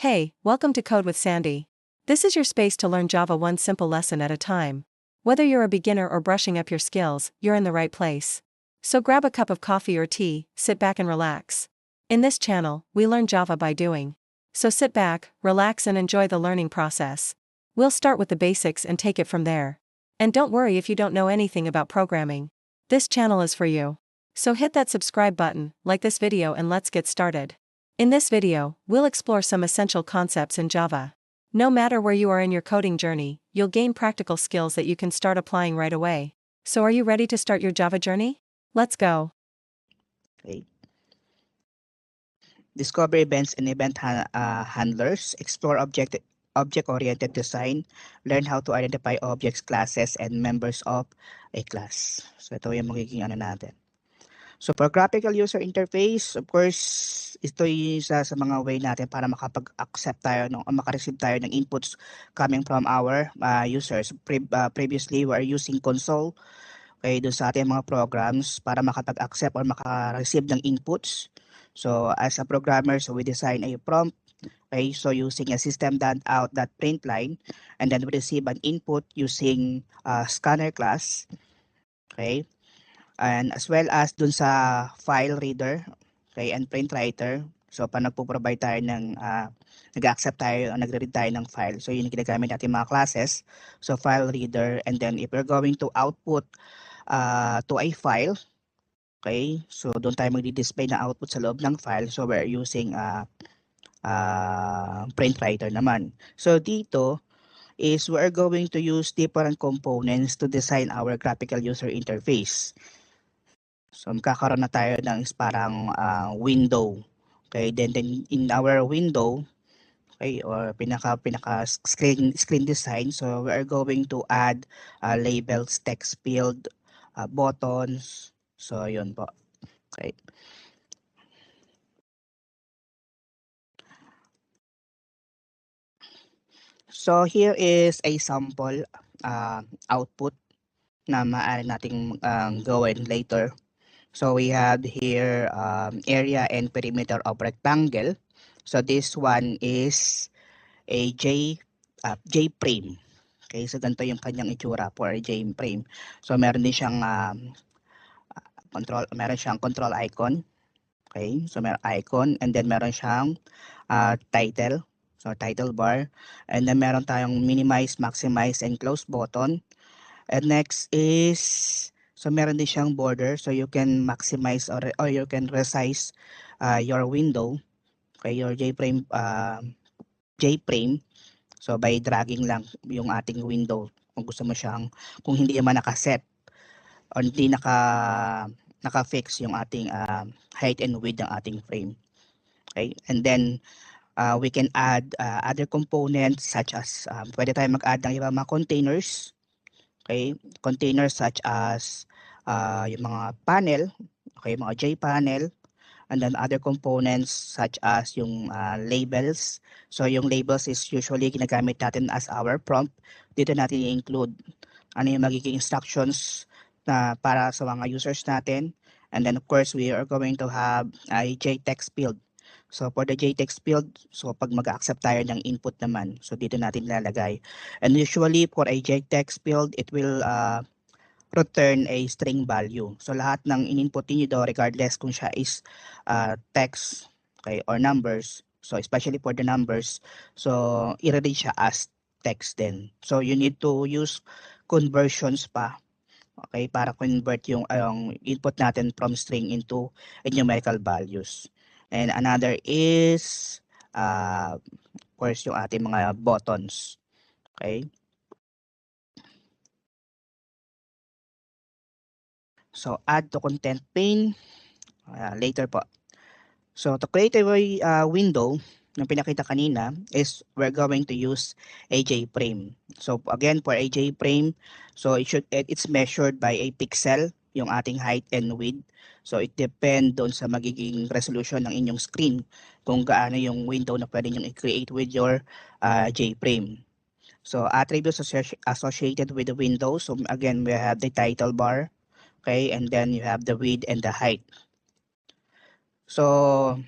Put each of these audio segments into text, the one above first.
Hey, welcome to Code with Sandy. This is your space to learn Java one simple lesson at a time. Whether you're a beginner or brushing up your skills, you're in the right place. So grab a cup of coffee or tea, sit back and relax. In this channel, we learn Java by doing. So sit back, relax and enjoy the learning process. We'll start with the basics and take it from there. And don't worry if you don't know anything about programming. This channel is for you. So hit that subscribe button, like this video and let's get started. In this video, we'll explore some essential concepts in Java. No matter where you are in your coding journey, you'll gain practical skills that you can start applying right away. So are you ready to start your Java journey? Let's go. Okay. Discover events and event handlers, explore object-oriented design, learn how to identify objects, classes, and members of a class. So ito yung magiging natin. So for graphical user interface, of course, ito yung isa sa mga way natin para makapag-accept tayo, makareceive tayo ng inputs coming from our users. Previously, we are using console, okay, doon sa ating mga programs para makapag-accept or makareceive ng inputs. So as a programmer, so we design a prompt, okay, so using a system.out.println, and then we receive an input using scanner class, okay, and as well as dun sa file reader, okay, and print writer. So pa nagpo-provide tayo ng nag-accept tayo, nagre-read tayo ng file. So yun yung ginagamit natin mga classes. So file reader, and then if we're going to output to a file, okay, so doon tayo magdi-display na output sa loob ng file. So we're using print writer naman. So dito is we're going to use different components to design our graphical user interface. So magkakaroon na tayo ng parang window. Okay, then in our window, okay, or pinaka screen design, so we are going to add labels, text field, buttons. So yun po. Okay. So here is a sample output na maaari nating gawin later. So we have here area and perimeter of rectangle. So this one is a J-frame. Okay, so ganito yung kanyang itsura for a J-frame. So meron din siyang control icon. Okay, so meron icon, and then meron siyang title. So title bar, and then meron tayong minimize, maximize, and close button. And next is, so meron din siyang border, so you can maximize or you can resize your window, okay, your J-frame, so by dragging lang yung ating window kung gusto mo siyang, kung hindi naman nakaset or hindi naka-fix yung ating height and width ng ating frame. Okay, and then we can add other components such as pwede tayo mag-add ng iba mga containers. Okay, containers such as yung mga panel, okay, mga J-panel, and then other components such as yung labels. So yung labels is usually ginagamit natin as our prompt. Dito natin i-include ano yung magiging instructions na para sa mga users natin. And then of course, we are going to have a JText field. So for the JText field, so pag mag-accept tayo ng input naman, so dito natin ilalagay. And usually for a JText field, it will return a string value. So lahat ng in-input niyo do, regardless kung siya is text, okay, or numbers, so especially for the numbers, so i-read siya as text din. So you need to use conversions pa, okay, para convert yung input natin from string into numerical values. And another is of course yung ating mga buttons. Okay, so add to content pane later po. So to create a window na pinakita kanina is we're going to use a J-frame. So again, for a J-frame, so it's measured by a pixel, yung ating height and width. So it depend doon sa magiging resolution ng inyong screen kung gaano yung window na pwede nyo i-create with your J-frame. So attributes associated with the window. So again, we have the title bar, okay, and then you have the width and the height. So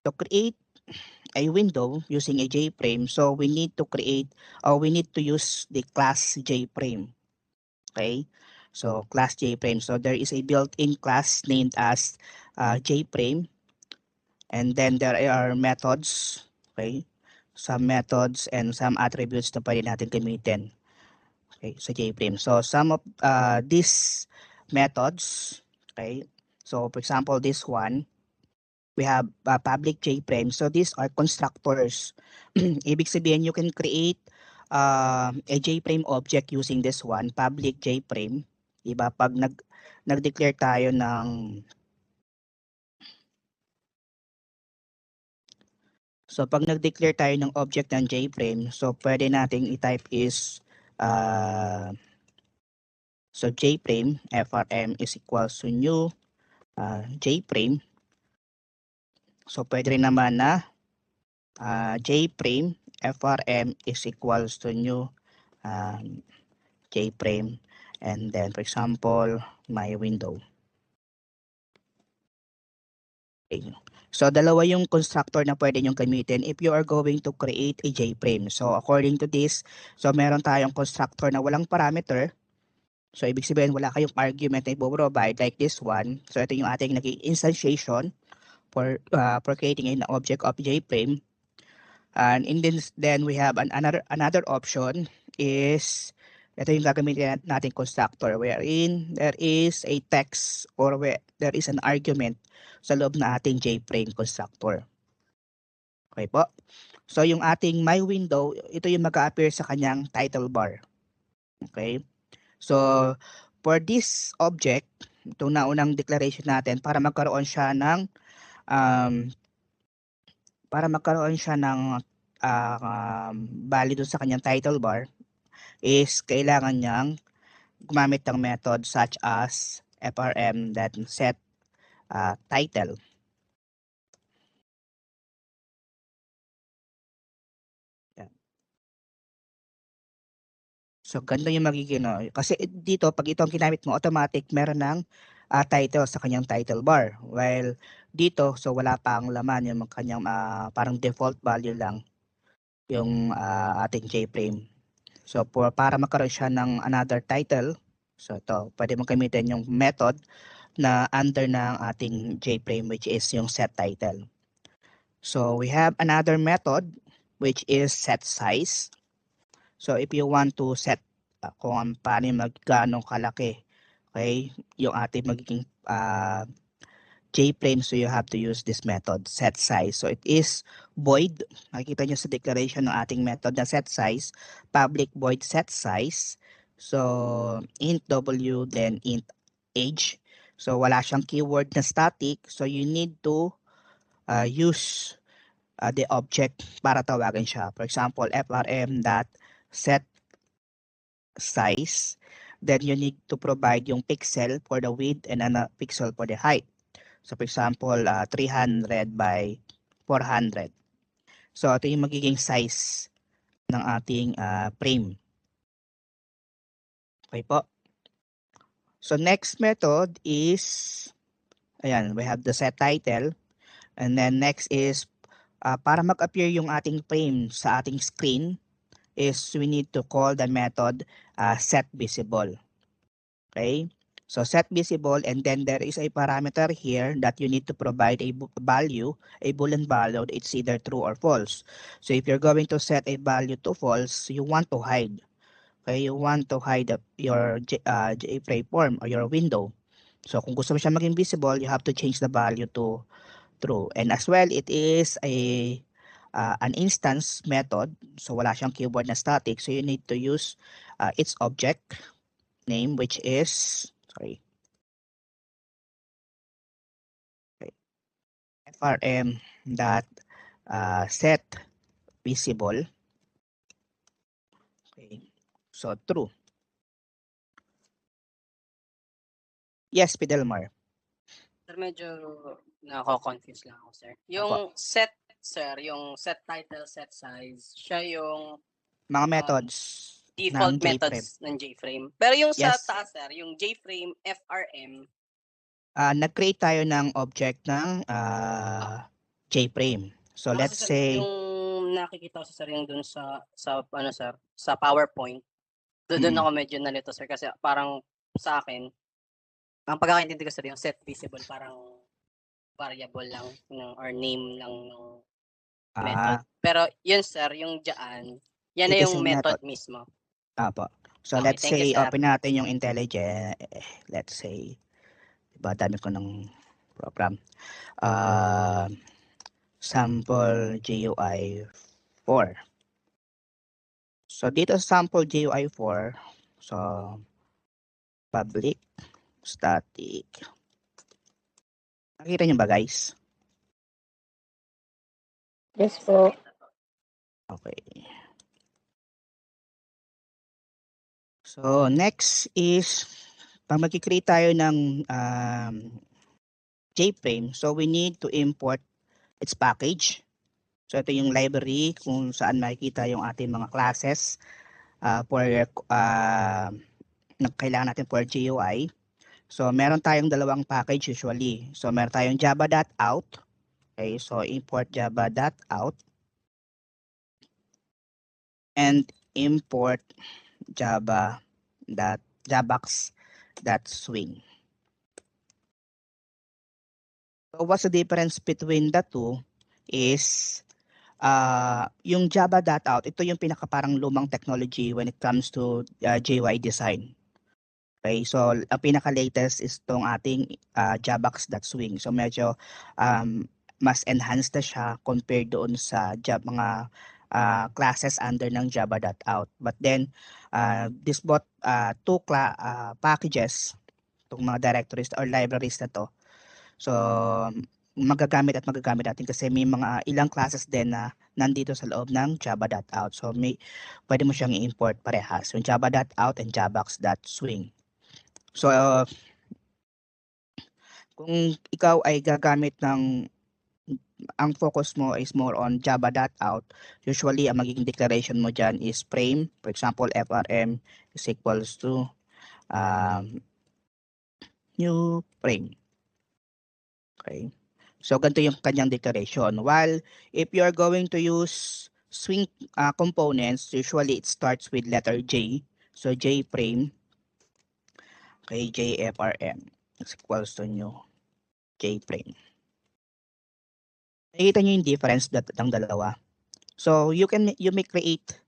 to create a window using a JFrame, so we need to create or we need to use the class JFrame. Okay, so class JFrame. So there is a built-in class named as JFrame, and then there are methods. Okay, some methods and some attributes na pwede natin gamitin. Okay, sa JFrame. So some of these methods, okay, so for example this one, we have public JFrame. So these are constructors. Ibig sabihin you can create a JFrame object using this one, public JFrame. Diba? Pag nag-declare tayo ng So pag nag-declare tayo ng object ng JFrame, so pwede nating i-type is so JFrame FRM is equals to new JFrame. So pwede rin naman na JFrame FRM is equals to new JFrame, and then for example my window. Okay. So dalawa yung constructor na pwede nyong gamitin if you are going to create a JFrame. So according to this, so meron tayong constructor na walang parameter. So ibig sabihin wala kayong argument na i-provide like this one. So ito yung ating naging instantiation for creating an object of JFrame. And then we have another option is ito yung gagamitin natin constructor wherein there is a text or where there is an argument sa loob na ating JFrame constructor. Okay po. So yung ating my window, ito yung mag-a-appear sa kanyang title bar. Okay. So for this object, itong naunang declaration natin para magkaroon siya ng value dun sa kanyang title bar is kailangan niyang gumamit ng method such as frm.set title. So ganito yung magiging kasi dito pag ito ang ginamit mo, automatic meron ng title sa kanyang title bar. While dito so wala pa ang laman, yung kanyang parang default value lang yung ating JFrame. So para magkaroon siya ng another title, so ito pwede mong gamitin yung method na under ng ating JFrame which is yung set title. So we have another method which is set size. So if you want to set kung paano magkano kalaki, okay, yung ating magiging JFrame, so you have to use this method, set size. So it is void. Nakikita nyo sa declaration ng ating method na set size, public void set size. So int w then int age. So wala siyang keyword na static. So you need to use the object para tawagan siya. For example, frm.set size, then you need to provide yung pixel for the width and a pixel for the height. So for example, 300 by 400. So ito yung magiging size ng ating frame. Okay po. So next method is, ayan, we have the set title. And then next is, para mag-appear yung ating frame sa ating screen, is we need to call the method set visible. Okay, so set visible, and then there is a parameter here that you need to provide a value, a boolean value. It's either true or false. So if you're going to set a value to false, you want to hide. Okay, you want to hide your JFrame form or your window. So kung gusto mo siya maging visible, you have to change the value to true. And as well, it is an instance method, so wala siyang keyword na static, so you need to use its object name which is frm dot set visible. Okay, so true. Yes, Fidelmar. Sir, medyo nako-confuse lang ako, sir. Yung set, sir, yung set title, set size, siya yung mga methods default ng methods ng JFrame. Pero yung sa Yes. taas, sir, yung JFrame FRM, nag-create tayo ng object ng JFrame. So Kasi let's sir, say, yung nakikita ko sir yung dun sa ano sir, sa PowerPoint. Doon mm, ako medyo nalito sir kasi parang sa akin, ang pagkakaintindi ko sir yung set visible parang variable lang ng or name lang ng method. ah, Pero yun sir, yung dyan, yan it na is yung a method method. mismo. Apo. So Okay, let's thank you say, sir. open natin yung IntelliJ. Let's say, diba, dami ko ng program. Sample GUI 4. So dito sa sample GUI 4, so public static. Nakita nyo ba guys? Yes po. Okay. So next is, pag mag-create tayo ng JFrame, so we need to import its package. So ito yung library kung saan makikita yung ating mga classes na kailangan natin for GUI. So meron tayong dalawang package usually. So meron tayong java.out. Okay, so import java.out and import javax.swing. So what's the difference between the two is yung java.out, ito yung pinaka parang lumang technology when it comes to GUI design. Okay, so ang pinaka-latest is itong ating javax.swing. So medyo mas enhanced na siya compared doon sa mga classes under ng java.out. But then, this both two packages, itong mga directories or libraries na to, so magagamit natin kasi may mga ilang classes din na nandito sa loob ng java.out. So pwede mo siyang i-import parehas, yung java.out and javax.swing. So, kung ikaw ay gagamit ang focus mo is more on java.out, usually ang magiging declaration mo dyan is frame. For example, frm is equals to new frame. Okay. So, ganito yung kanyang declaration. While if you're going to use swing components, usually it starts with letter J. So, J frame. Okay, JFRM is equals to new J frame. Nakikita nyo yung difference ng dalawa. So you may create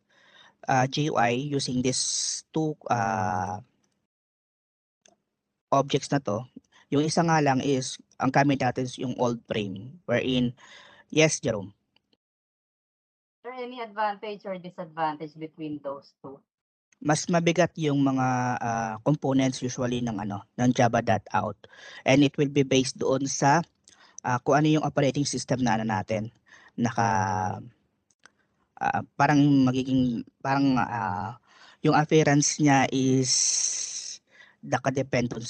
GUI using these two objects na to. Yung isa nga lang is, ang gamit natin is yung old frame, wherein, yes, Jerome, Is there any advantage or disadvantage between those two? mas mabigat yung mga components usually ng java.out, and it will be based doon sa kung ano yung operating system na natin parang yung appearance niya is nakadepend doon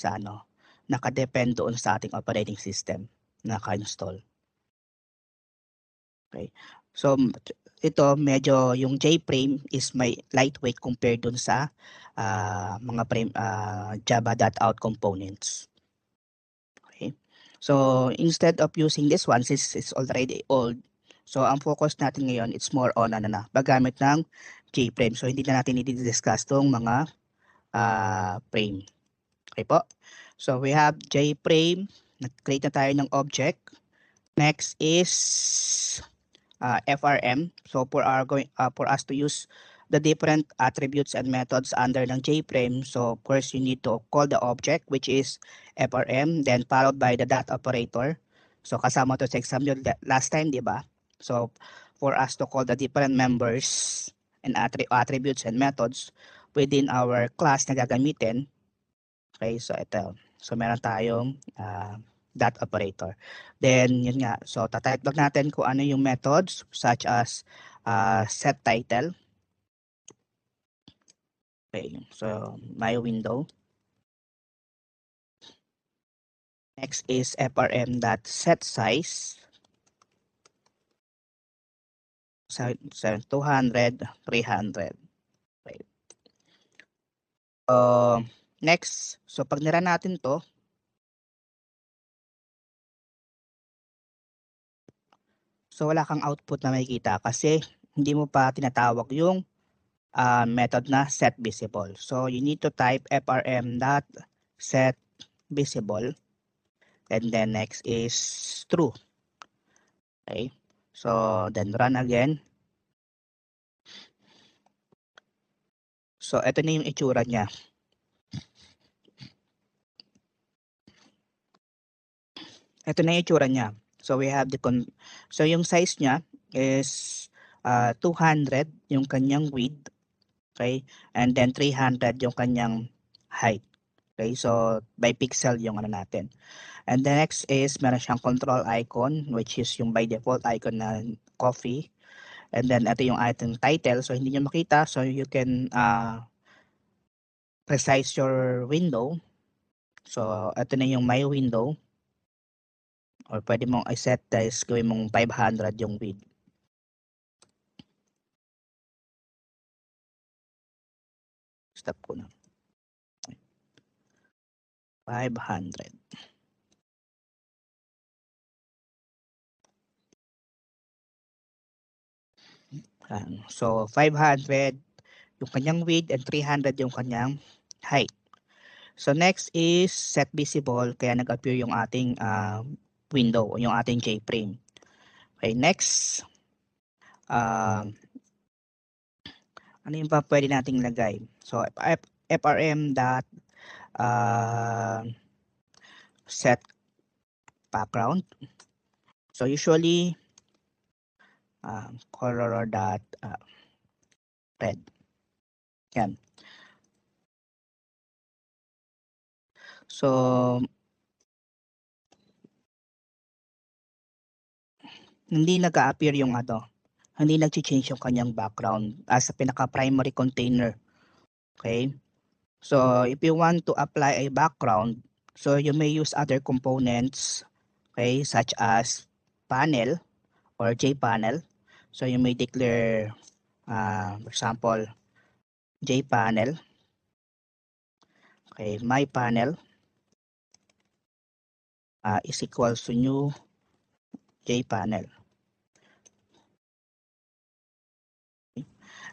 sa ating operating system na naka-install. Okay. So ito medyo yung JFrame is may lightweight compared doon sa mga java.out components. Okay. So instead of using this one, since it's already old, so ang focus natin ngayon, it's more on paggamit ng JFrame. So hindi na natin i-discuss tong mga frame. Okay po. So we have JFrame, nag-create na tayo ng object. Next is FRM. So for us to use the different attributes and methods under ng JFrame, so of course you need to call the object, which is FRM, then followed by the dot operator. So kasama to sa exam yun last time, di ba? So for us to call the different members and attributes and methods within our class na gagamitin. Okay, so ito. So meron tayong dot operator. Then yun nga, so tatype lang natin kung ano yung methods such as set title. Okay, so my window. Next is frm.setSize. 200, 300. Okay. Next, so pag nira natin to, So wala kang output na makikita kasi hindi mo pa tinatawag yung method na set visible. So you need to type frm.set visible, and then next is true. Okay, so then run again. So ito na yung itsura niya. Ito na yung itsura niya. So we have so yung size niya is 200 yung kanyang width, okay? And then 300 yung kanyang height. Okay, so by pixel yung ano natin. And the next is meron siyang control icon, which is yung by default icon na coffee. And then ito yung item title, so hindi nyo makita, so you can resize your window. So ito na yung my window, or pwede mong i-set is gawin mong 500 yung width. Stop ko na. 500. So 500 yung kanyang width and 300 yung kanyang height. So next is set visible, kaya nag-appear yung ating window, yung ating J-frame. Okay, next. Ano yung pa pwede nating lagay? So frm dot set background. So usually color dot red. Yan. So hindi nag-a-appear yung hindi nag-change yung kanyang background as a pinaka-primary container. Okay? So if you want to apply a background, so you may use other components, okay, such as panel or JPanel. So you may declare, for example, JPanel, okay, my panel is equals to new JPanel. Okay.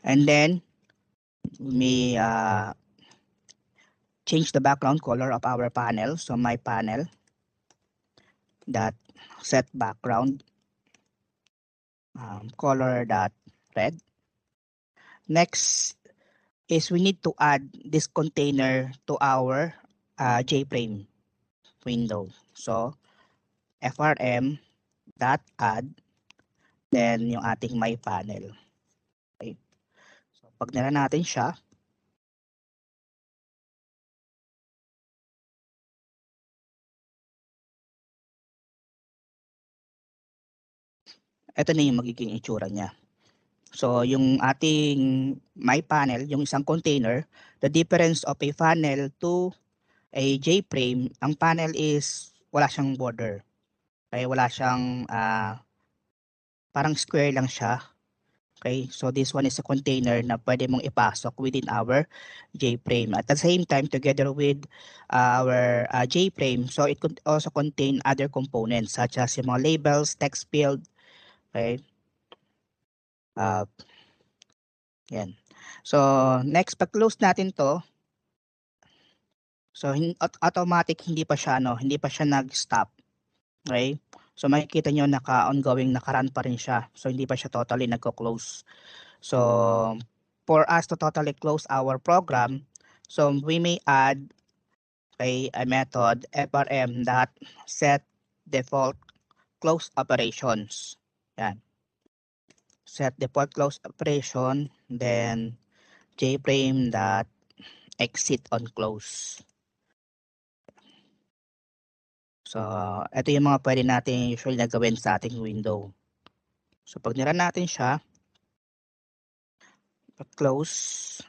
And then we change the background color of our panel. So my panel dot set background color dot red. Next is we need to add this container to our JFrame window. So frm dot add, then yung ating my panel. Okay. So pag nila natin siya, ito na yung magiging itsura niya. So yung ating my panel, yung isang container, the difference of a funnel to a JFrame, ang panel is wala siyang border. Okay, wala siyang parang square lang siya. Okay, so this one is a container na pwede mong ipasok within our JFrame. At the same time, together with our JFrame, so it could also contain other components such as yung mga labels, text field. Okay. Yan. So next, pag close natin to, so automatic hindi pa siya nag-stop. Okay? So makikita nyo naka-ongoing, naka-run pa rin siya. So hindi pa siya totally nagko-close. So for us to totally close our program, so we may add a method frm.set default close operations. Yan. Set default close operation, then jframe.exit on close. So, ito yung mga pwede natin usually na gawin sa ating window. So, pag nira natin siya, close.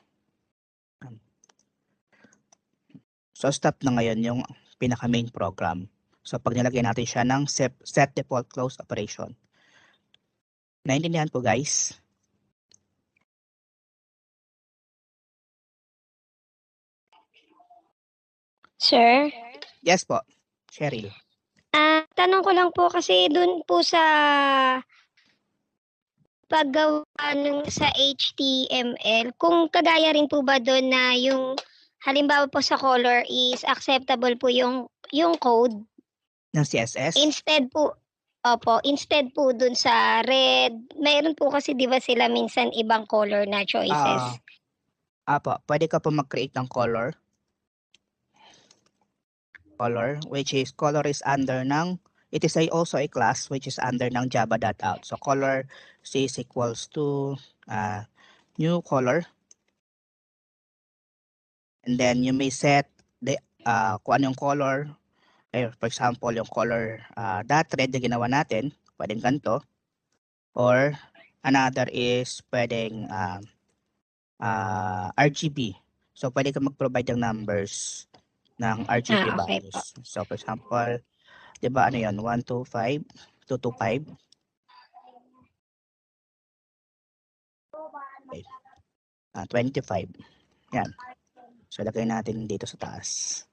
So, stop na ngayon yung pinaka main program. So, pag nilagay natin siya ng set default close operation. Naintindihan po, guys? Sir? Yes po, Cheryl. Tanong ko lang po kasi dun po sa paggawa nung sa HTML, kung kagaya rin po ba doon na yung halimbawa po sa color is acceptable po yung code Ng CSS? instead po dun sa red, mayroon po kasi 'di ba sila minsan ibang color na choices. Apo, pwede ka po mag-create ng color. Which is color is under ng, it is also a class which is under ng java.out. So color is equals to new color. And then you may set the kung anong color. For example, yung color that red na ginawa natin, pwedeng ganito. Or another is pwedeng RGB. So pwede ka mag-provide ng numbers ng RGB Okay po. values. So for example, 'di ba ano 'yon? 125, 225. Okay. 25. Yan. So lagay natin dito sa taas.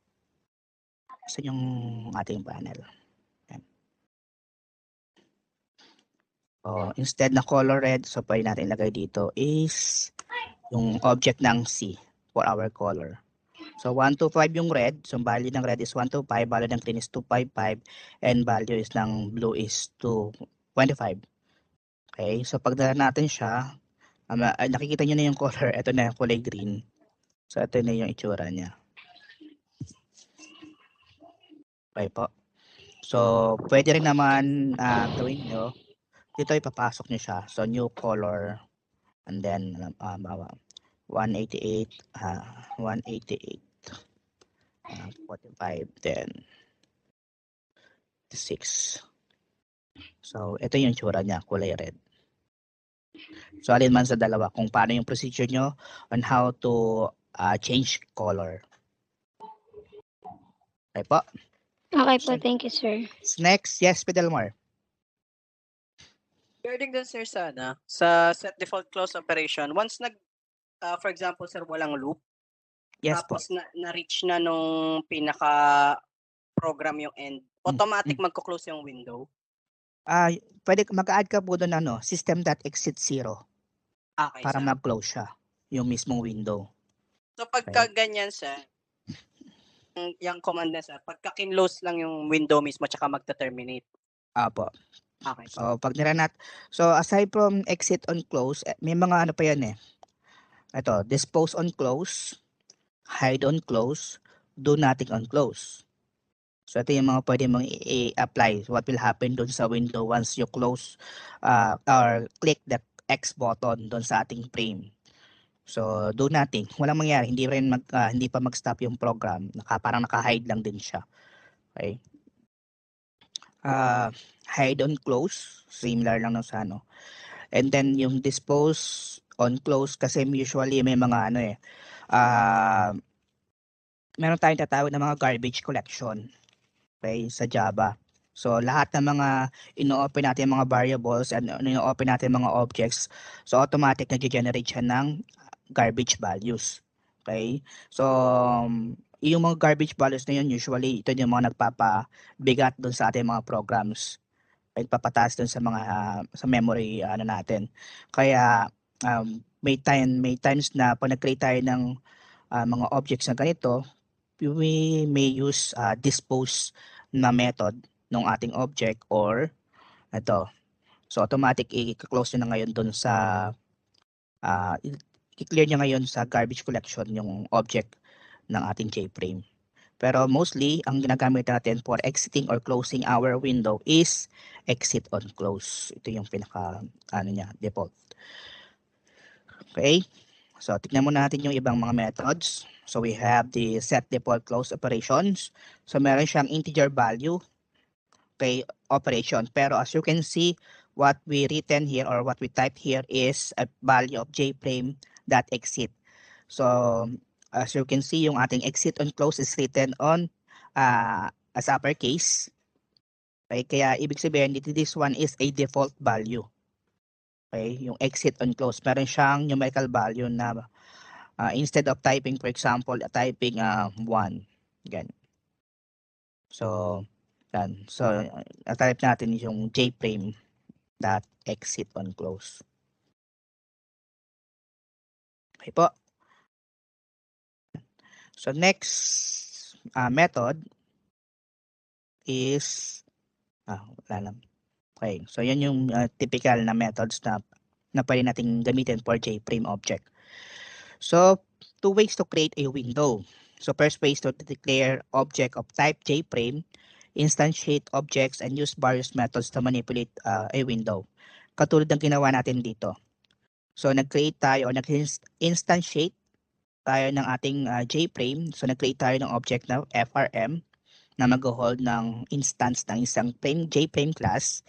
Saan yung ating panel? Yan. So instead na color red, so pwede natin ilagay dito is yung object ng C for our color. So 125 yung red, so value ng red is 125, value ng green is 255, and value is ng blue is 225. Okay, so pag dala natin siya, nakikita nyo na yung color, ito na yung kulay green. So ito na yung itsura niya. Okay po. So pwede rin naman gawin nyo, dito ipapasok nyo siya. So new color, and then 188, 188. 45, then 6. So, ito yung tsura niya, kulay red. So, alin man sa dalawa, kung paano yung procedure nyo on how to change color. Okay po? Okay po, thank you, sir. Next, yes, Fidelmar. Regarding dun, sir, sa set default close operation, once for example, sir, walang loop, Yes po. tapos na-reach na nung pinaka-program yung end, automatic magko-close yung window. Pwede mag-add ka po doon system.exit 0 Okay, para sir. mag-close siya, yung mismong window. So pagka ganyan, sir, yung command na, sir, pagka kinlose lang yung window mismo tsaka magta-terminate. Apo. Okay. So, pag niranat, so aside from exit on close, may mga ano pa yan eh. Ito, dispose on close, hide on close, do nothing on close. So ito yung mga pwede mong i-apply. What will happen doon sa window once you close or click the X button doon sa ating frame. So do nothing. Walang mangyari. Hindi pa mag-stop yung program. Parang naka-hide lang din siya. Okay. Hide on close. Similar lang sa ano. And then yung dispose on close kasi usually may mga meron tayong tatawag na mga garbage collection, okay, sa Java. So lahat ng mga ino-open natin mga variables and ino-open natin mga objects, so automatic nag-generate siya ng garbage values. Okay? So yung mga garbage values na yun, usually ito yung mga nagpapabigat doon sa ating mga programs. Nagpapataas doon sa mga sa memory natin. Kaya may times na pag nag-create tayo ng mga objects na ganito, we may use dispose na method ng ating object or ito. So automatic i-close na ngayon doon sa i-clear niya ngayon sa garbage collection yung object ng ating JFrame. Pero mostly ang ginagamit natin for exiting or closing our window is exit on close. Ito yung pinaka default. Okay? So tignan muna natin yung ibang mga methods. So we have the set default close operations. So meron siyang integer value, okay, operation. Pero as you can see, what we written here or what we typed here is a value of jframe.exit. So as you can see, yung ating exit on close is written on as uppercase. Okay, kaya ibig sabihin this one is a default value. Okay, yung exit on close, meron siyang numerical value na instead of typing, for example, typing 1. Ganyan. So, yan. So, type natin yung jframe.exit on close. Okay po. So next method is wala lang. Okay. So yan yung typical na methods na pwede nating gamitin for JFrame object. So two ways to create a window. So first way is to declare object of type JFrame, instantiate objects, and use various methods to manipulate a window. Katulad ng ginawa natin dito. So nag-create tayo o nag-instantiate tayo ng ating JFrame. So nag-create tayo ng object na FRM na mag-hold ng instance ng isang JFrame class.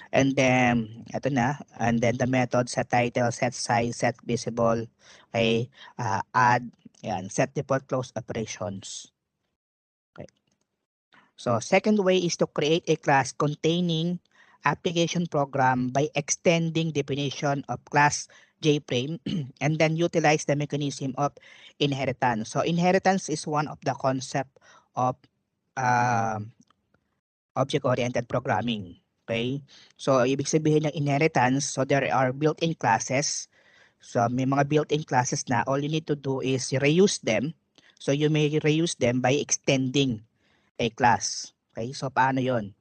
And then, ito na. And then the method set title, set size, set visible, okay, add, yan, set default close operations. Okay. So second way is to create a class containing application program by extending definition of class JFrame and then utilize the mechanism of inheritance. So inheritance is one of the concept of object-oriented programming. Okay? So ibig sabihin ng inheritance, so there are built-in classes. So may mga built-in classes na all you need to do is reuse them. So you may reuse them by extending a class. Okay? So paano 'yon?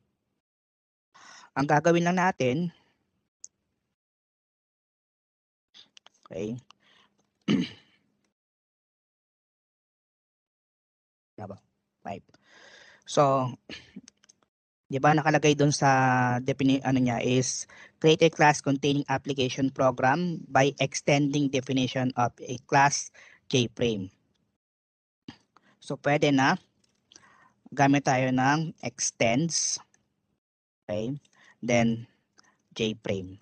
Ang gagawin lang natin, okay? Right. So, di ba nakalagay doon sa niya is create a class containing application program by extending definition of a class JFrame. So, pwede na gamit tayo ng extends, okay, then JFrame.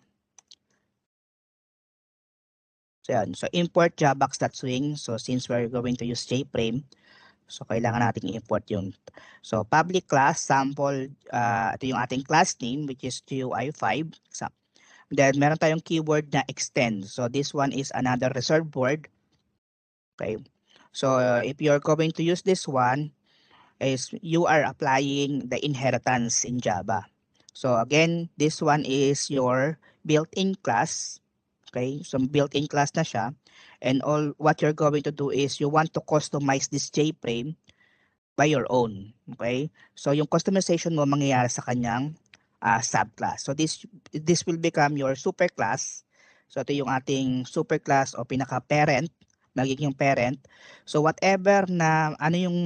So, yan. So, import javax.swing. So, since we're going to use JFrame, so kailangan nating i-import yun. So, public class sample, ito yung ating class name which is GUI5. Then, meron tayong keyword na extend. So, this one is another reserved word. Okay. So, if you're going to use this one, is you are applying the inheritance in Java. So again, this one is your built-in class. Okay, so built-in class na siya. And all what you're going to do is you want to customize this JFrame by your own. Okay, so yung customization mo mangyayari sa kanyang subclass. So this will become your super class. So ito yung ating super class o pinaka-parent, magiging parent. So whatever na ano yung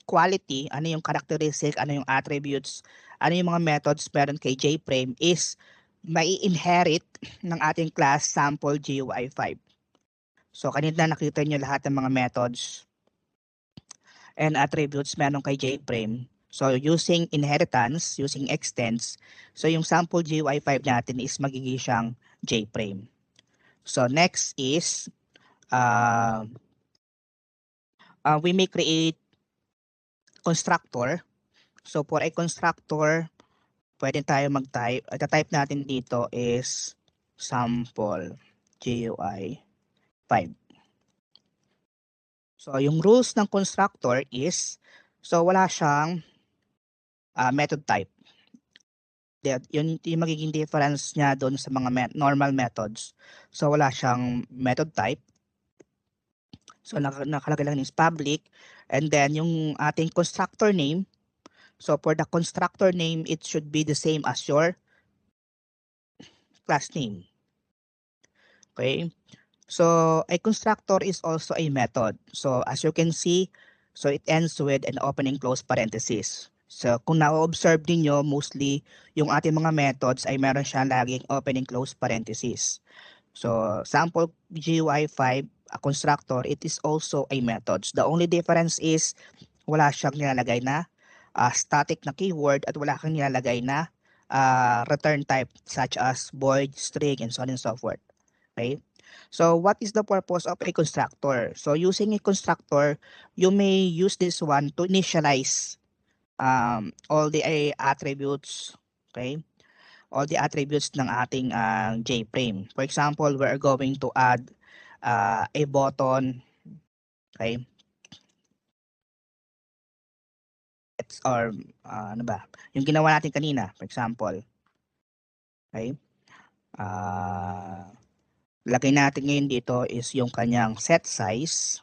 quality, ano yung characteristic, ano yung attributes, ano yung mga methods meron kay JFrame is mai-inherit ng ating class sample GUI5. So kanina nakita nyo lahat ng mga methods and attributes meron kay JFrame. So using inheritance, using extends, so yung sample GUI5 natin is magiging siyang JFrame. So next is we may create constructor. So for a constructor, pwede tayo mag-type. Type natin dito is sample GUI5. So yung rules ng constructor is, so wala siyang method type. Yun yung magiging difference niya doon sa mga normal methods. So wala siyang method type. So nakalagay lang is public. And then yung ating constructor name, so for the constructor name, it should be the same as your class name. Okay. So a constructor is also a method. So as you can see, so it ends with an opening close parenthesis. So kung na-observe niyo mostly yung ating mga methods ay meron siya laging opening close parenthesis. So sample GUI5, a constructor, it is also a method. The only difference is wala siyang nilalagay na static na keyword at wala kang nilalagay na return type such as void, string, and so on and so forth. Okay? So what is the purpose of a constructor? So using a constructor, you may use this one to initialize all the attributes, okay? All the attributes ng ating JFrame. For example, we're going to add a button, okay? Or ano ba? Yung ginawa natin kanina, for example. Okay? lagay natin ngayon dito is yung kanyang set size.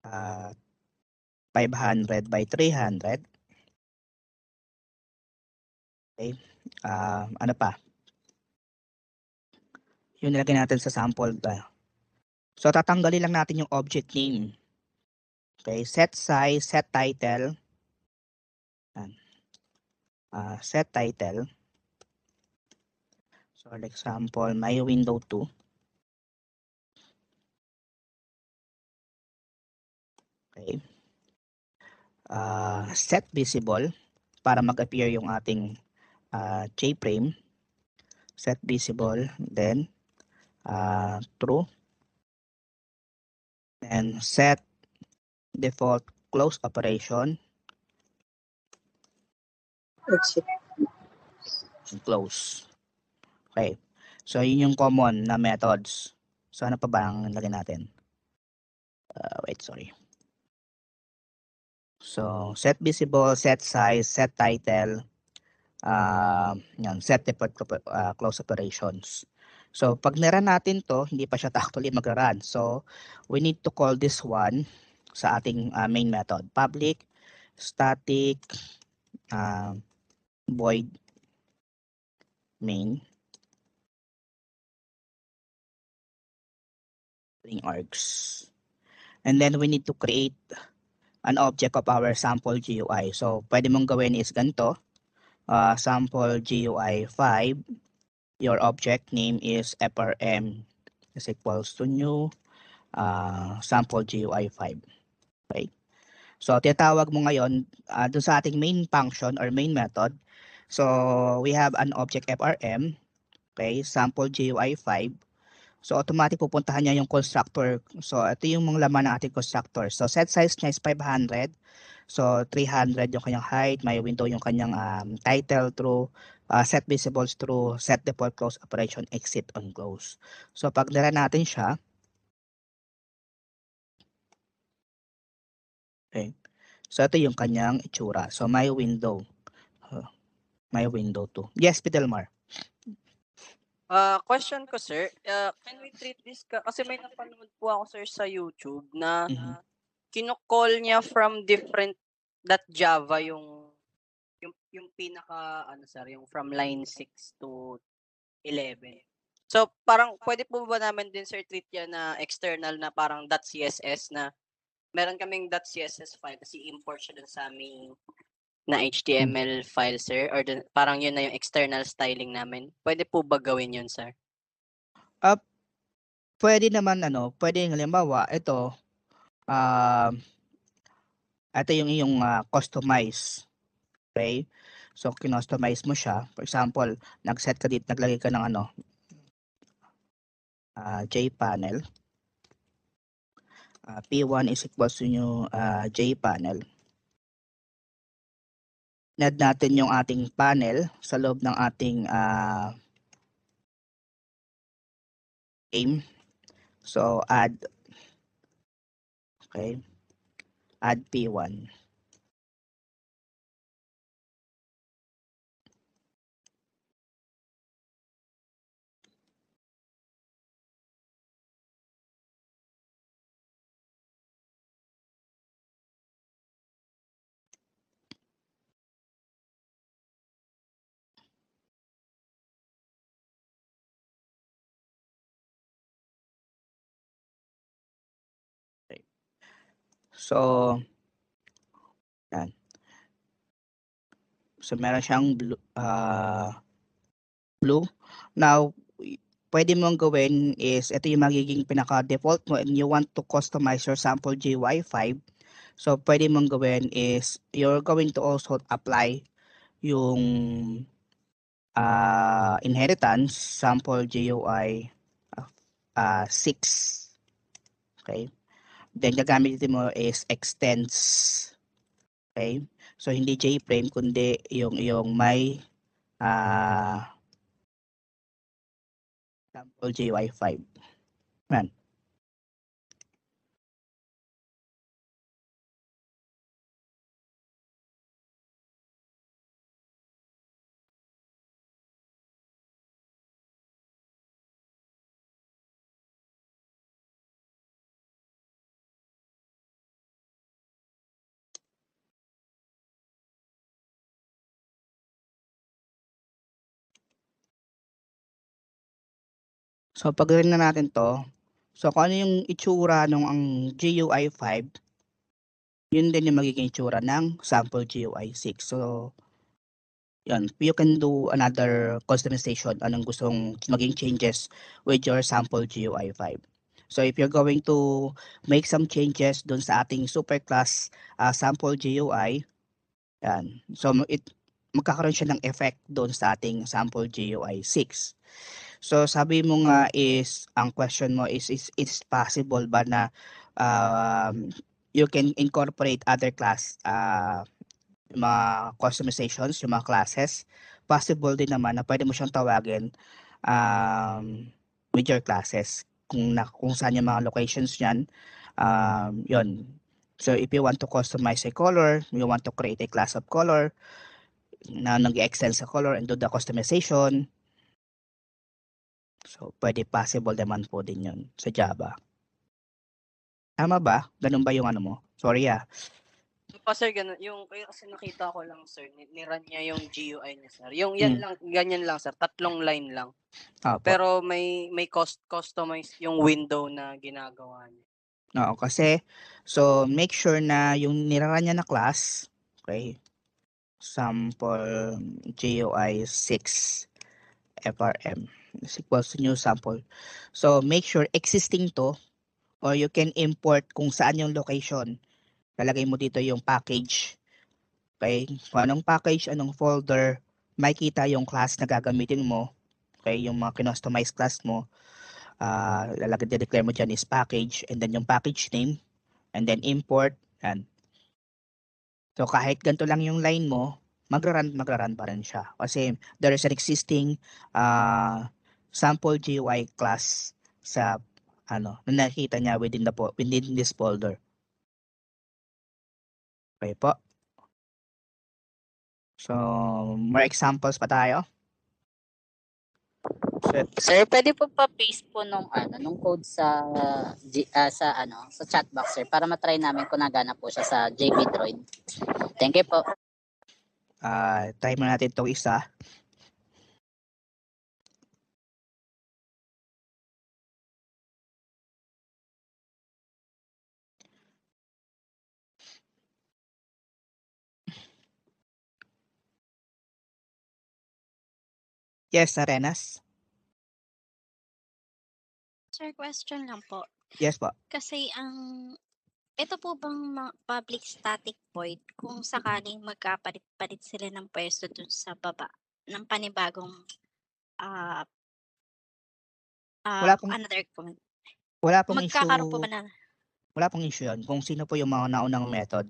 500 by 300. Okay. Ano pa? Yun nilagay natin sa sample. So, tatanggalin lang natin yung object name. Okay. Set size, set title. Set title. So, for example, my window 2. Okay. Set visible para mag-appear yung ating J-frame. Set visible, then true. And set default close operation. Exit. Close. Okay. So, yun yung common na methods. So, ano pa ba ang lagay natin? Wait, sorry. So, set visible, set size, set title, yan, set default close operations. So, pag nirun natin to, hindi pa siya actually mag-run. So, we need to call this one sa ating main method. Public static void main string args. And then we need to create an object of our sample GUI. So, pwede mong gawin is ganito. Sample GUI 5. Your object name is frm is equals to new sample GUI 5. Okay. So, tinatawag mo ngayon dun sa ating main function or main method. So, we have an object frm. Okay, sample GUI 5. So, automatic pupuntahan niya yung constructor. So, ito yung mga laman ng ating constructor. So, set size niya is 500. So, 300 yung kanyang height. May window yung kanyang title true. Set visibles true. Set default close operation exit on close. So, pag nira natin siya. Okay. So, ito yung kanyang itsura. So, may window. May window 2. Yes, Pidelmar. Question ko, sir. Can we treat this kasi may napanood po ako, sir, sa YouTube na kino-call niya from different .java yung pinaka sir, yung from line 6 to 11. So parang pwede po ba namin din, sir, treat yan na external na parang .css na meron kaming .css file kasi import siya dun sa aming na HTML file, sir, or parang yun na yung external styling namin. Pwede po ba gawin yun, sir? Pwede naman pwede halimbawa ito ito yung iyong customize. Okay? So kinostomize mo siya. For example, nag-set ka dito, naglagay ka ng JPanel. P1 is equals to new JPanel. Add natin yung ating panel sa loob ng ating game. So add P1. Okay. So yan. So meron siyang blue. Now, pwede mong gawin is ito yung magiging pinaka-default mo and you want to customize your sample GUI 5. So, pwede mong gawin is you're going to also apply yung inheritance sample GUI 6. Okay. Then, gagamitin mo is extends. Okay. So, hindi JFrame kundi yung may sample GUI 5. Yan. So, pag-learn na natin to. So, kung ano yung itsura ng ang GUI 5, yun din yung magiging itsura ng sample GUI 6. So, yun, you can do another customization, anong gustong maging changes with your sample GUI 5. So, if you're going to make some changes dun sa ating superclass sample GUI, yan. So, magkakaroon siya ng effect dun sa ating sample GUI 6. So, sabi mo nga is, ang question mo is it's possible ba na you can incorporate other class, mga customizations, yung mga classes. Possible din naman na pwede mo siyang tawagin with your classes. Kung saan yung mga locations niyan, yun. So, if you want to customize a color, you want to create a class of color, na nag-extend sa color and do the customization, so, pwede possible naman po din yun sa Java. Tama ba? Ganun ba yung ano mo? Sorry Pa sir, ganun. Yung kasi nakita ko lang sir, niran niya yung GUI niya sir. Yung yan lang, ganyan lang sir, 3 line lang. Opo. Pero may customize yung window na ginagawa niya. Oo, kasi so make sure na yung niraran niya na class, okay? Sample GUI 6 FRM is equals to new sample. So make sure existing to, or you can import kung saan yung location. Lalagay mo dito yung package. Okay? Kung anong package, anong folder, makikita yung class na gagamitin mo. Okay? Yung mga kinustomize class mo. Declare mo dyan is package, and then yung package name, and then import. Yan. So kahit ganito lang yung line mo, magra-run pa rin siya. Kasi there is an existing sample GUI class sa na nakita niya within this folder. Okay po. So, more examples pa tayo. Sir, pwede po pa-paste po nung code sa chat box sir para matry namin kung nagana po siya sa JB Droid. Thank you po. Try mo natin itong isa. Yes, Arenas? Sir, question lang po. Yes po. Kasi ito po bang public static void kung sakaling magkapalit-palit sila ng pwesto dun sa baba ng panibagong another comment? Wala pong issue. Magkakaroon po ba na? Wala pong issue yun. Kung sino po yung mga naunang method.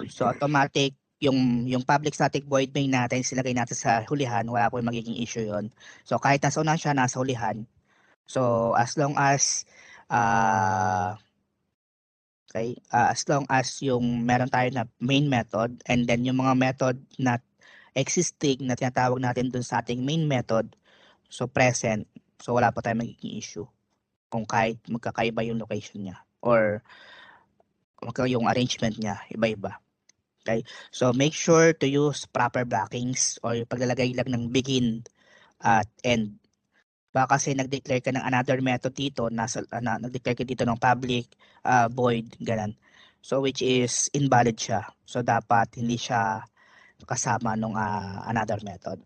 So automatic, yung public static void main natin, silagay natin sa hulihan, wala po yung magiging issue yun. So kahit nasa unahan siya, nasa hulihan. So as long as as long as yung meron tayo na main method, and then yung mga method na existing na tinatawag natin dun sa ating main method, so present, so wala pa tayong magiging issue kung kahit magkakaiba yung location niya or yung arrangement niya, iba-iba. Okay? So make sure to use proper blockings or yung paglalagay lang ng begin at end. Baka kasi nag-declare ka ng another method dito, nag-declare ka dito ng public void, ganun. So which is invalid siya. So dapat hindi siya kasama nung another method.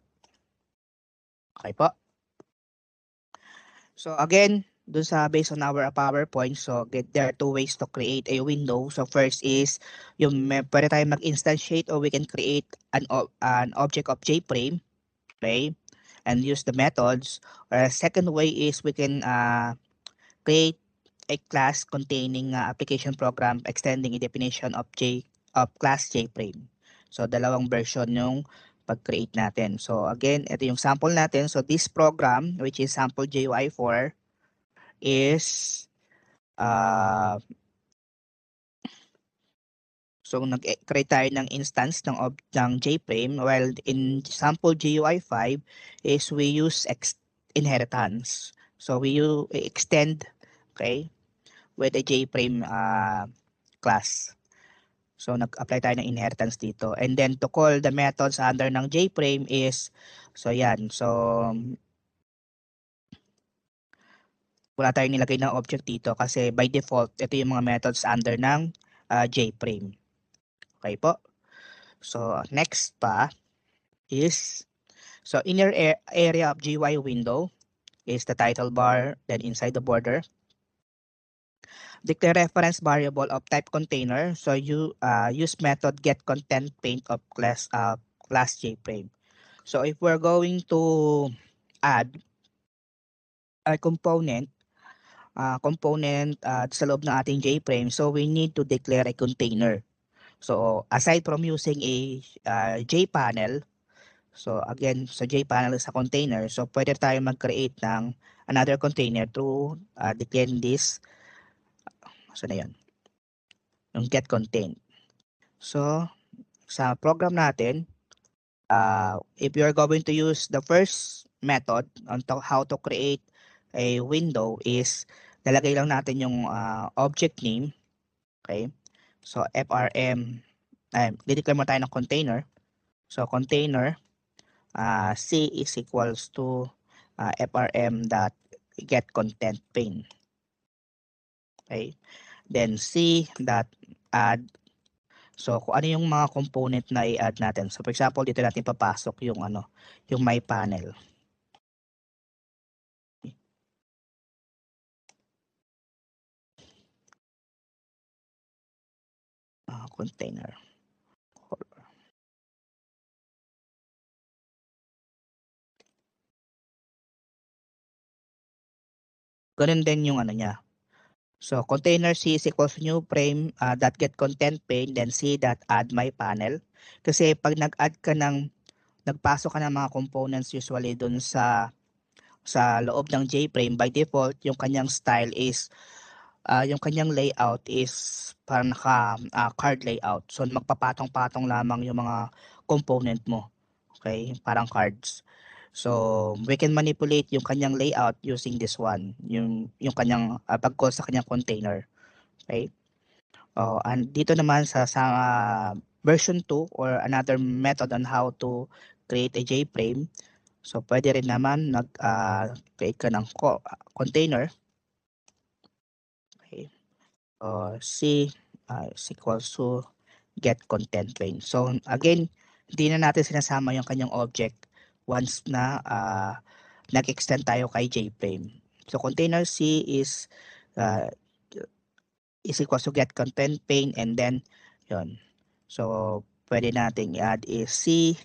Okay po? So again, dun sa based on our PowerPoint, so there are 2 ways to create a window. So first is yung pwede tayong mag-instantiate or we can create an object of JFrame, okay, and use the methods. Or second way is we can create a class containing application program extending a definition of class JFrame. So dalawang version yung pag-create natin. So again, ito yung sample natin. So this program, which is sample GUI 4, is so nag-create tayo ng instance ng JFrame, while in sample GUI 5 is we use inheritance. So we extend, okay, with a JFrame class. So nag-apply tayo ng inheritance dito. And then to call the methods under ng JFrame is, so yan. So wala tayong nilagay na object dito kasi by default, ito yung mga methods under ng JFrame. Okay po? So, next pa is, so inner area of GUI window is the title bar, then inside the border. Declare reference variable of type container. So you use method get content paint of class JFrame. So if we're going to add a component sa loob ng ating JFrame, so we need to declare a container. So aside from using a JPanel, so again, sa JPanel is a container, so pwede tayo mag-create ng another container through declaring this. So na yun, yung get content. So sa program natin, if you are going to use the first method on how to create a window is lalagay lang natin yung object name. Okay, so frm, dideclare mo tayo ng container. So container C is equals to frm dot get content pane. Okay, then C dot add. So kung ano yung mga component na i-add natin. So for example, dito natin papasok yung yung my panel. Container. Ganun din yung niya. So container C is equals to new frame dot get content pane, then C dot add my panel. Kasi pag nag-add ka nagpasok ka ng mga components usually dun sa loob ng JFrame, by default yung kanyang style is yung kanyang layout is parang naka card layout. So magpapatong-patong lamang yung mga component mo. Okay, parang cards. So we can manipulate yung kanyang layout using this one, yung kanyang pag-call sa kanyang container. Okay? And dito naman sa version 2 or another method on how to create a JFrame. So pwede rin naman create ka ng container. Okay. C is equals to get content pane. So again, hindi na natin sinasama yung kanyang object once na nag-extend tayo kay JFrame. So container C is equals to get content pane, and then yun. So pwede nating i-add is C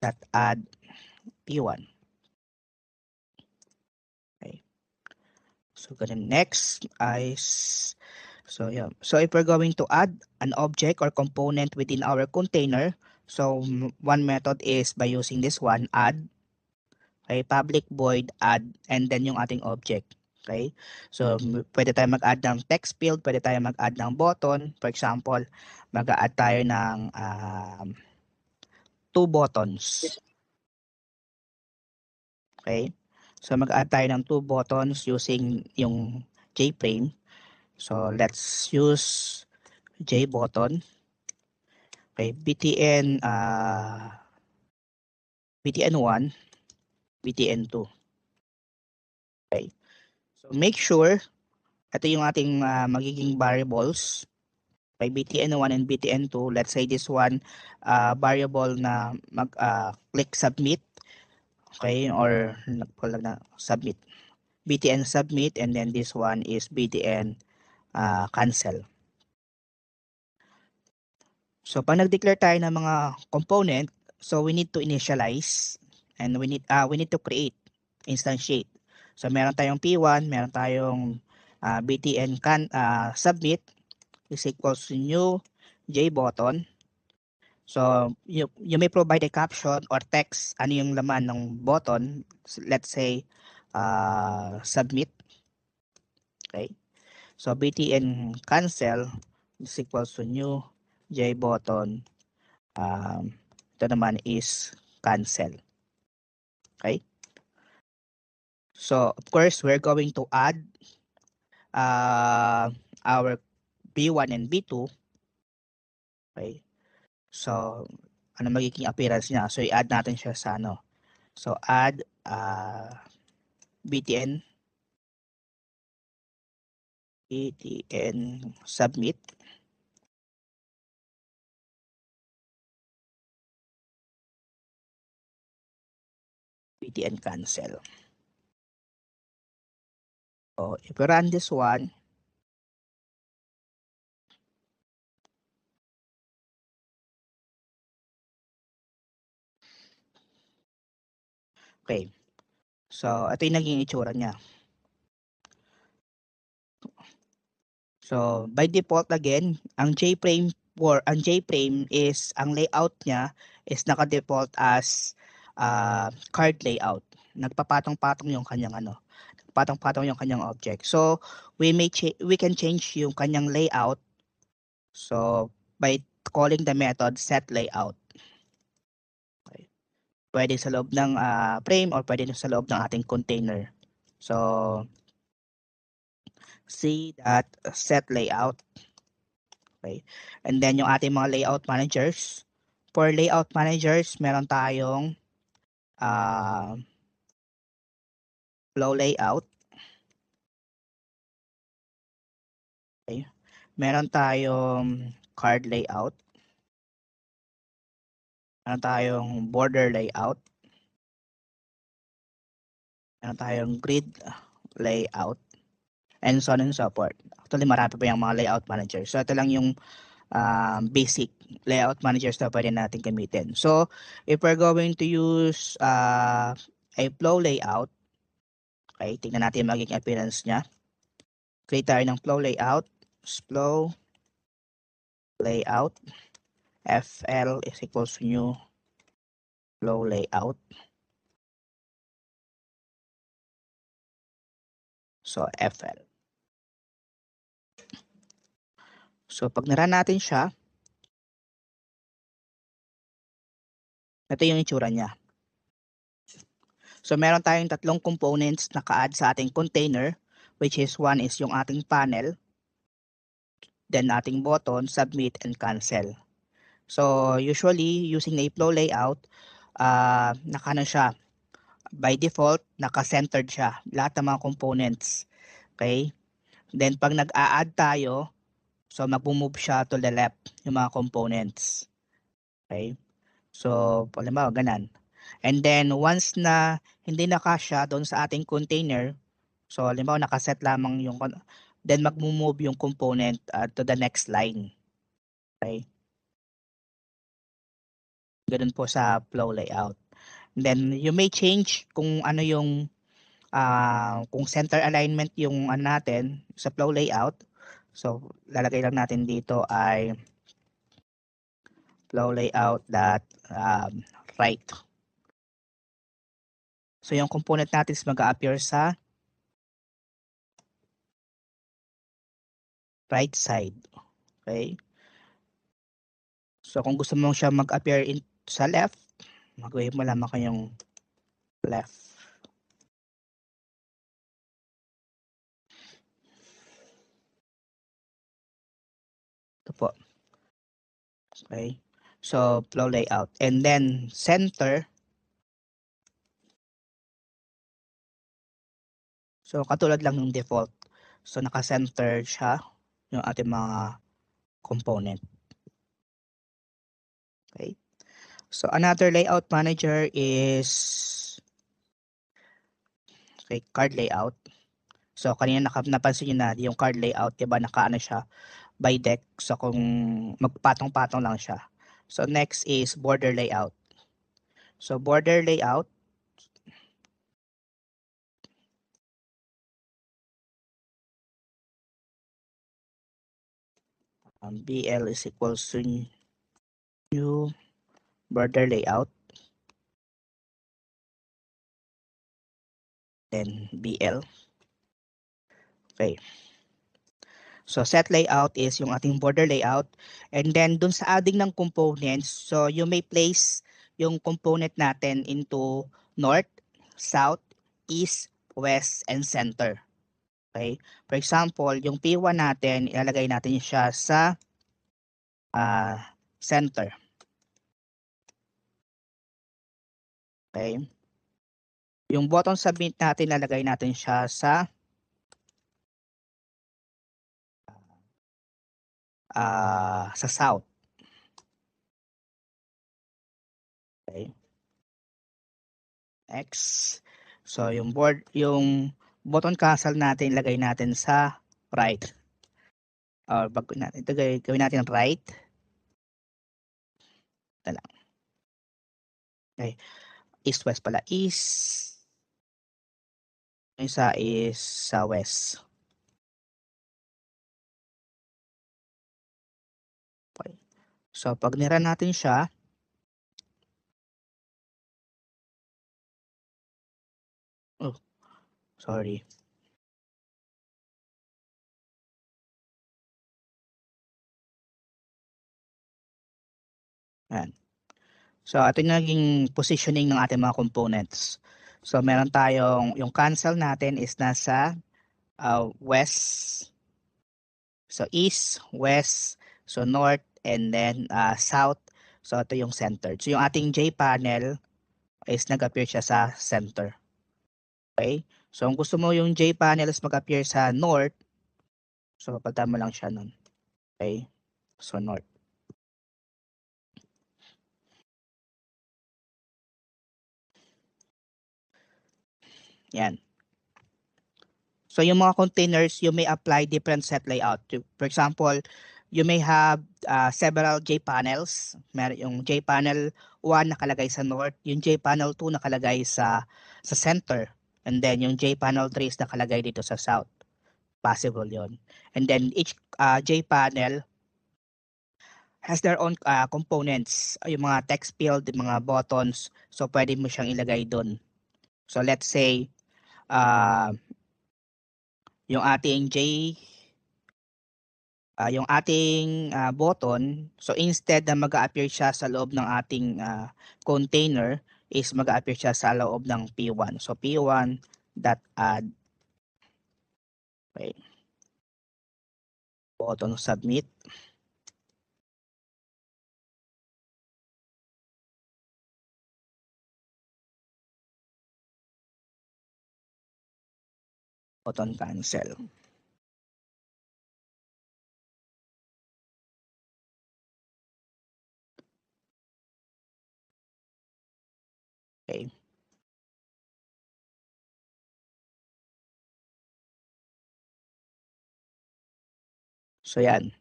dot add P1. Okay. So ganun. Next is, so yeah. So if we're going to add an object or component within our container, so one method is by using this one, add. Okay, public void add, and then yung ating object. Okay, so pwede tayo mag-add ng text field, pwede tayo mag-add ng button. For example, mag-add tayo ng 2 buttons. Okay, so mag-add tayo ng 2 buttons using yung JFrame. So let's use JButton. Okay, BTN 1, BTN 2. Okay. So make sure ito yung ating magiging variables by BTN 1 and BTN 2. Let's say this one variable na click submit. Okay, or nagpulag na submit. BTN submit, and then this one is BTN cancel. So pag nag-declare tayo ng mga component, so we need to initialize and we need to create, instantiate. So meron tayong P1, meron tayong BTN submit is equals to new JButton. So you may provide a caption or text, ano yung laman ng button. So, let's say submit. Okay. So BTN cancel is equals to new JButton. Ito naman is cancel. Okay. So of course we're going to add our B1 and B2. Okay. So ano magiging appearance niya? So i-add natin siya sa So add BTN PTN submit. PTN cancel. So if we run this one, okay. So ito yung naging itsura niya. So by default again, ang JFrame is ang layout niya is naka-default as card layout. Nagpapatong-patong yung kanyang patong-patong yung kanyang object. So we can change yung kanyang layout. So by calling the method set layout. Okay. Pwede sa loob ng frame or pwede sa loob ng ating container. So see that set layout. Okay. And then yung ating mga layout managers. For layout managers, meron tayong flow layout. Okay. Meron tayong card layout. Meron tayong border layout. Meron tayong grid layout. And so on and so forth. Actually, marami pa yung mga layout managers. So ito lang yung basic layout managers na pwede natin gamitin. So if we're going to use a flow layout, okay, tingnan natin yung magiging appearance niya. Create tayo ng flow layout. Flow layout. FL is equals to new flow layout. So FL. So pag naran natin siya, ito yung itsura niya. So meron tayong tatlong components na ka-add sa ating container, which is one is yung ating panel, then ating button, submit, and cancel. So usually using a flow layout, nakano siya, by default, naka-centered siya, lahat ng mga components. Okay? Then pag nag-a-add tayo, so mag-move siya to the left, yung mga components. Okay? So, halimbawa, ganan. And then, once na hindi nakasya doon sa ating container, so, halimbawa, nakaset lamang yung, then mag-move yung component to the next line. Okay? Ganun po sa flow layout. And then, you may change kung ano yung, kung center alignment yung natin sa flow layout. So, lalagay lang natin dito ay flow layout that right. So yung component natin is mag-a-appear sa right side. Okay? So kung gusto mo siya mag-appear sa left, mag-wave mo lamang kayong left. Ito po. Okay? So flow layout. And then center. So katulad lang ng default. So naka-center siya yung ating mga component. Okay? So another layout manager is card layout. So kanina napansin niyo na yung card layout, 'di ba, nakaano siya by deck. So kung magpatong-patong lang siya. So next is border layout. So border layout, BL is equals to new border layout, then BL. Okay. So set layout is yung ating border layout. And then dun sa adding ng components, so you may place yung component natin into north, south, east, west, and center. Okay? For example, yung P1 natin, ilalagay natin siya sa center. Okay? Yung button submit natin, ilalagay natin siya sa sa south. Okay. Next. So yung button cancel natin lagay natin sa right. Or bago natin ito gawin natin right. Ito lang. Okay. East west pala. East. Yung isa is sa west. Okay. So pag nira natin siya, oh, sorry. Ayan. So ito yung naging positioning ng ating mga components. So meron tayong, yung cancel natin is nasa west. So east, west, so north, and then south. So ito yung center. So yung ating J panel is nag-appear siya sa center. Okay? So kung gusto mo yung J panel is mag-appear sa north, so papalitan mo lang siya nun. Okay? So north. Yan. So yung mga containers, you may apply different set layout. For example, you may have several J panels. Meron yung J panel 1 nakalagay sa north, yung J panel 2 nakalagay sa center, and then yung J panel 3 is nakalagay dito sa south. Possible yon. And then each J panel has their own components, yung mga text field, yung mga buttons, so pwede mo siyang ilagay doon. So let's say yung ating yung ating button, so instead na mag-a-appear siya sa loob ng ating container, is mag-a-appear siya sa loob ng P1. So P1.add. Okay. Button submit. Button cancel. Okay. So yan.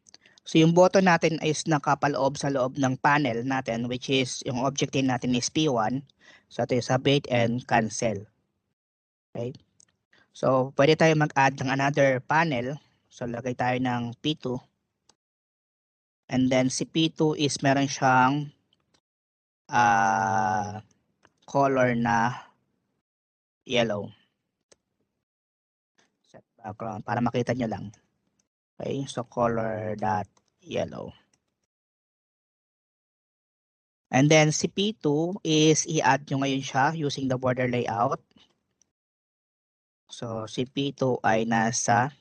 So yung button natin is nakapaloob sa loob ng panel natin, which is yung object natin is P1. So ito yung submit and cancel. Okay. So pwede tayo mag-add ng another panel. So lagay tayo ng P2. And then si P2 is meron siyang color na yellow. Set background para makita nyo lang. Okay, so color dot yellow. And then si P2 is i-add nyo ngayon siya using the border layout. So si P2 ay nasa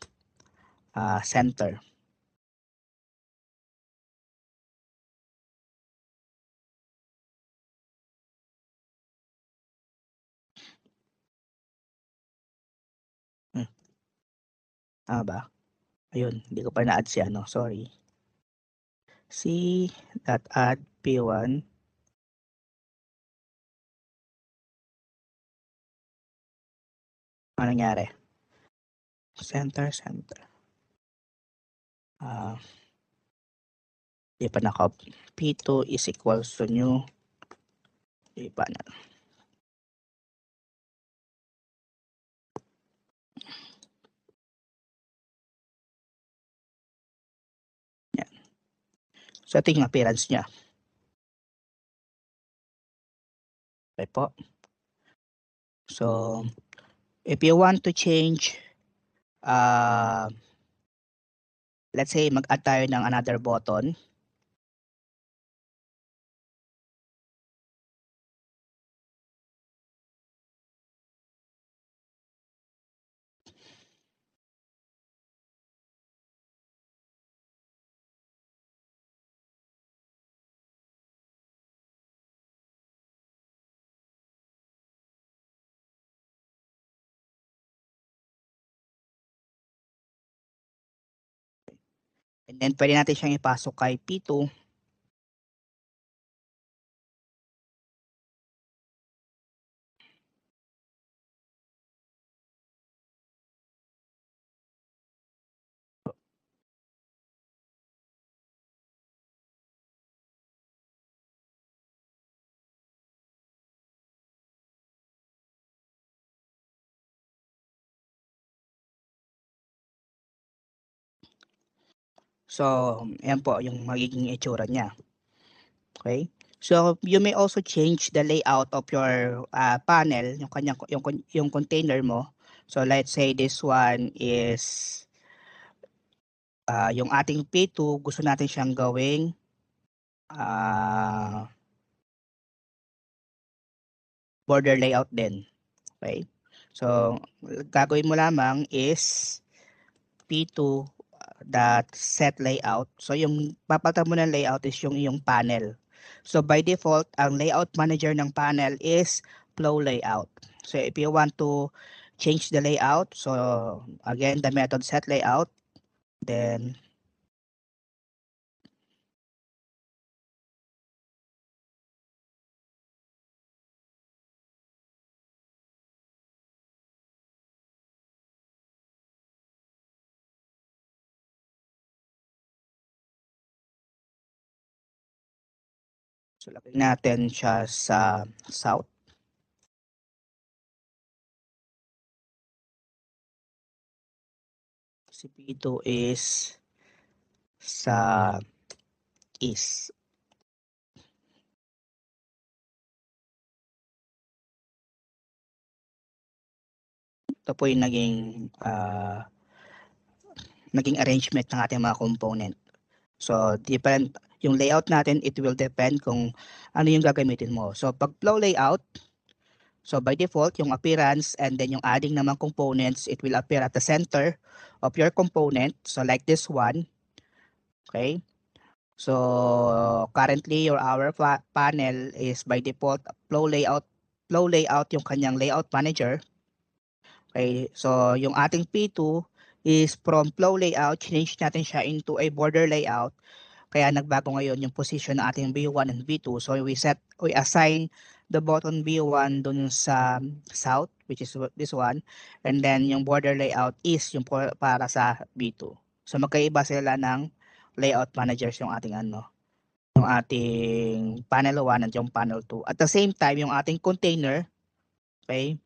center. Ba? Ayun, hindi ko pa na-add si ano, sorry. C.add P1. Ano nangyari? Center. Di pa naka P2 is equals to new. Di pa na. Yan. So ito yung appearance niya. Okay po. So if you want to change, let's say mag-add tayo ng another button. And then pwede natin siyang ipasok kay P2. So, ayan po yung magiging itsura niya. Okay? So, you may also change the layout of your panel, yung container mo. So, let's say this one is yung ating P2, gusto natin siyang gawing border layout din. Okay? So, gagawin mo lamang is P2 dot set layout. So, yung papalitan mo ng layout is yung panel. So, by default, ang layout manager ng panel is flow layout. So, if you want to change the layout, so again, the method set layout, then so, lagay natin siya sa south. Si P2 is sa east. Ito po yung naging arrangement ng ating mga component. So, different yung layout natin, it will depend kung ano yung gagamitin mo. So, pag flow layout, so by default, yung appearance and then yung adding naman components, it will appear at the center of your component. So, like this one. Okay? So, currently, our panel is by default flow layout yung kanyang layout manager. Okay? So, yung ating P2 is from flow layout, change natin siya into a border layout. Kaya nagbago ngayon yung position ng ating B1 and B2. So we assign the button B1 dun sa south, which is this one. And then yung border layout is yung para sa B2. So magkaiba sila ng layout managers yung ating yung ating panel 1 at yung panel 2. At the same time, yung ating container, okay,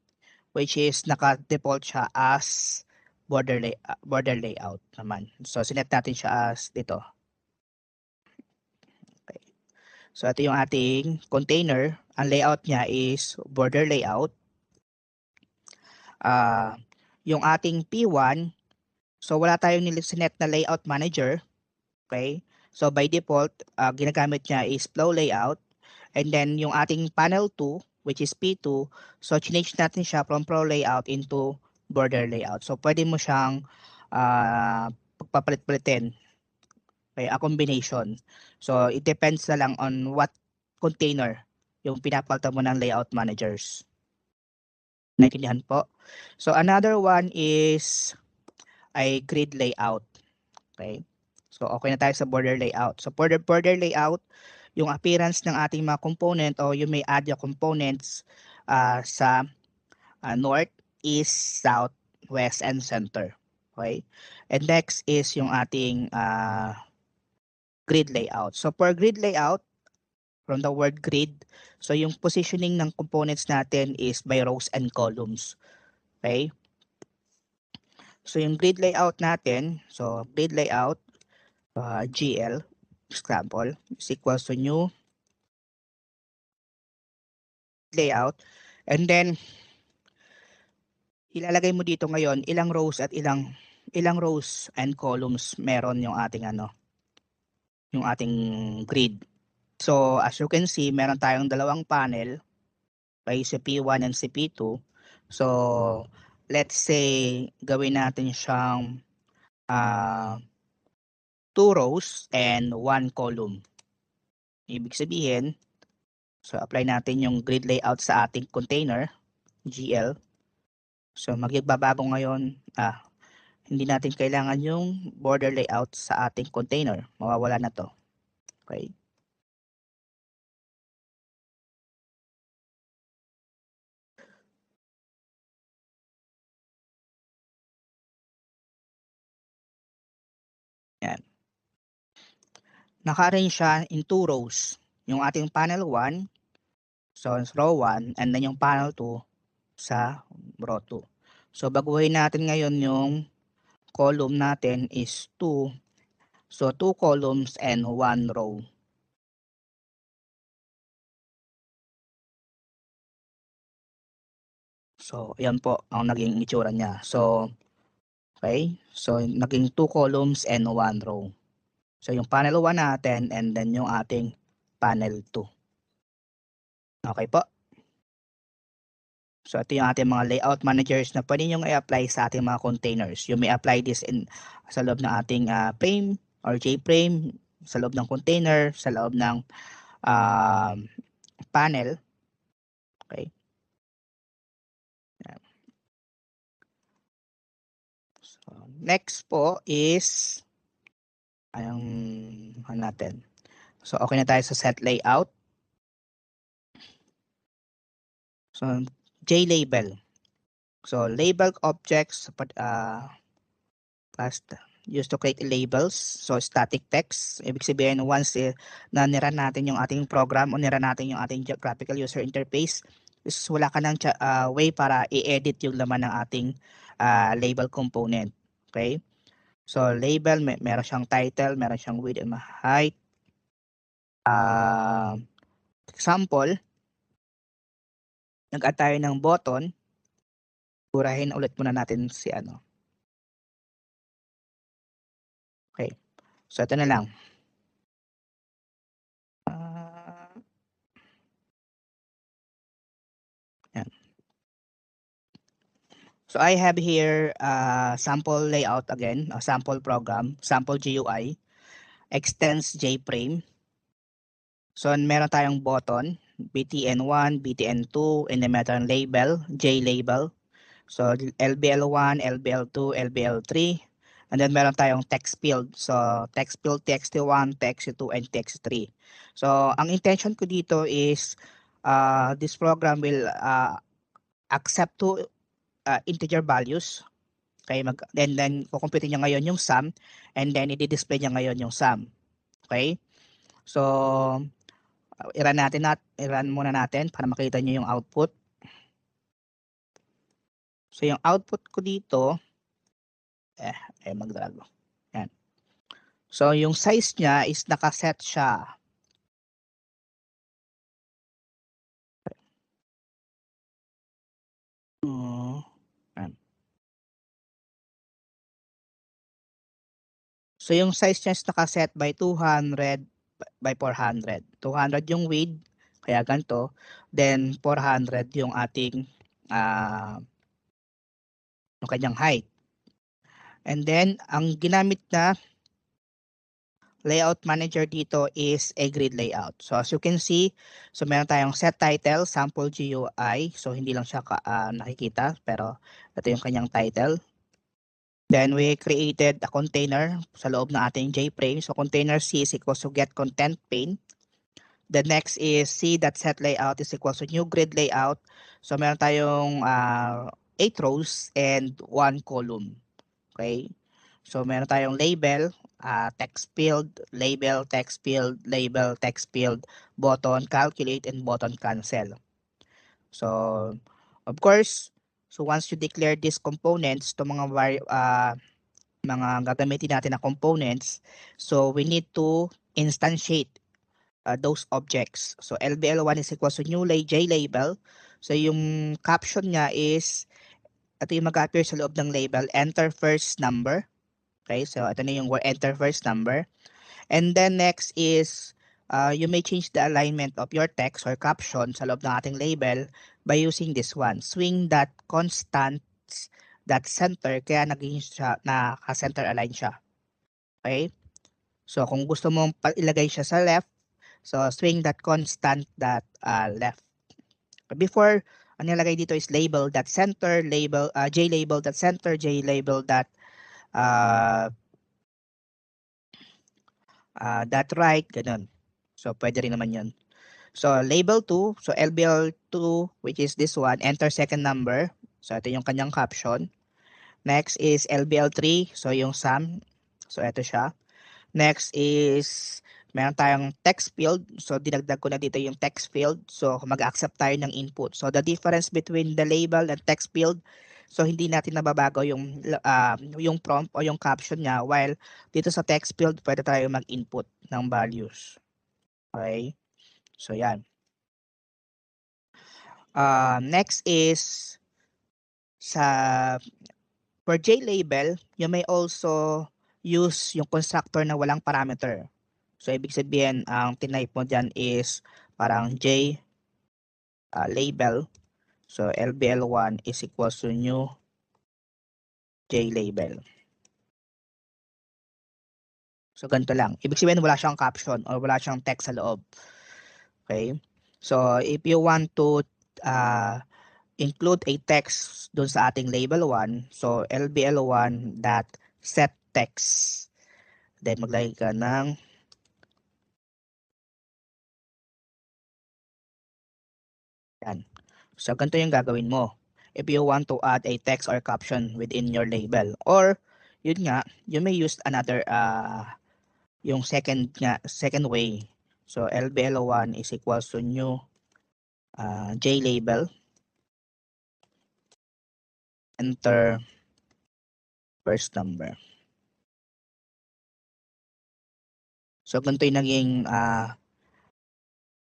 which is naka-default siya as border layout naman. So sinet natin siya as dito. So ito yung ating container. Ang layout niya is border layout. Yung ating P1, so wala tayong nilisinet na layout manager. Okay? So by default, ginagamit niya is flow layout. And then yung ating panel 2, which is P2, so change natin siya from flow layout into border layout. So pwede mo siyang pagpapalit-palitin. Okay, a combination. So, it depends na lang on what container yung pinapalitan mo ng layout managers. Naintindihan po? So, another one is a grid layout. Okay? So, okay na tayo sa border layout. So, border layout, yung appearance ng ating mga component o you may add your components sa north, east, south, west, and center. Okay? And next is yung ating grid layout. So for grid layout, from the word grid, so yung positioning ng components natin is by rows and columns. Okay? So yung grid layout natin, so grid layout, GL, example, is equals to new layout. And then, ilalagay mo dito ngayon ilang rows at ilang rows and columns meron yung ating yung ating grid. So, as you can see, meron tayong dalawang panel, okay, si P1 and si P2. So, let's say, gawin natin siyang 2 rows and 1 column. Ibig sabihin, so apply natin yung grid layout sa ating container, GL. So, magbabago ngayon, hindi natin kailangan yung border layout sa ating container. Mawawala na to. Okay. Yan. Naka-arrange siya in 2 rows. Yung ating panel 1, so row 1, and then yung panel 2 sa row 2. So baguhin natin ngayon yung column natin is 2. So 2 columns and 1 row. So yan po ang naging itsura niya. So okay, so naging 2 columns and 1 row. So yung panel 1 natin and then yung ating panel 2. Okay po. So ito yung ating mga layout managers na pwede nyo i-apply sa ating mga containers. You may apply this sa loob ng ating frame or J-frame, sa loob ng container, sa loob ng panel. Okay. So, next po is natin. So okay na tayo sa set layout. So J-label. So label objects used to create labels. So static text. Ibig sabihin once na nira natin yung ating program o nira natin yung ating graphical user interface, is wala ka ng way para i-edit yung laman ng ating label component. Okay? So label, meron siyang title, meron siyang width and height. Example, nag-add tayo ng button. Burahin ulit muna natin si ano. Okay. So ito na lang. Yan. So I have here sample layout again, a sample program, sample GUI, extends JFrame. So meron tayong button, BTN1, BTN2, and then meron label, JLabel. So LBL1, LBL2, LBL3, and then meron tayong text field. So text field, TXT1, TXT2, and TXT3. So ang intention ko dito is this program will accept two integer values. Okay, and then kukumpute niya ngayon yung sum, and then i-display niya ngayon yung sum. Okay? So i-run muna natin para makita niyo yung output. So yung output ko dito mag-drag. Yan. So yung size niya is nakaset siya. So yung size niya is nakaset by 200 by 400. 200 yung width, kaya ganito. Then 400 yung ating yung kanyang height. And then ang ginamit na layout manager dito is a grid layout. So as you can see, so meron tayong set title, sample GUI. So hindi lang siya nakikita, pero ito yung kanyang title. Then we created a container sa loob ng ating JFrame. So container C is equals to get content pane. The next is C.set layout is equals to new grid layout. So meron tayong 8 rows and 1 column. Okay. So meron tayong label, text field, label, text field, label, text field, button, calculate, and button cancel. So of course, so once you declare these components, to mga gagamitin natin na components, so we need to instantiate those objects. So LBL1 is equals to new JLabel. So yung caption niya is, ito yung mag-appear sa loob ng label, enter first number. Okay, so ito na yung enter first number. And then next is, you may change the alignment of your text or caption sa loob ng ating label by using this one, swing.constants.center, kaya naging siya, naka-center align siya. Okay? So kung gusto mong ilagay siya sa left, so swing.constant.left. Before, ang nilagay dito is label.center, JLabel.center, JLabel. that right, ganun. So, pwede rin naman yun. So, label 2. So, LBL2, which is this one, enter second number. So, ito yung kanyang caption. Next is LBL3. So, yung sum. So, ito siya. Next is, meron tayong text field. So, dinagdag ko na dito yung text field. So, mag-accept tayo ng input. So, the difference between the label and text field, so hindi natin nababago yung prompt o yung caption niya, while dito sa text field, pwede tayo mag-input ng values. Okay? So, yan. Next is, for JLabel, you may also use yung constructor na walang parameter. So, ibig sabihin, ang tinype mo dyan is parang J label. So, LBL1 is equals to new JLabel. So, ganito lang. Ibig sabihin, wala siyang caption or wala siyang text sa loob. Okay? So, if you want to include a text dun sa ating label 1, so LBL1 dot set text. Then, maglagay ka ng yan. So, ganito yung gagawin mo if you want to add a text or caption within your label. Or, yun nga, you may use another, yung second way. So, LBL1 is equals to new JLabel. Enter first number. So, ganito yung naging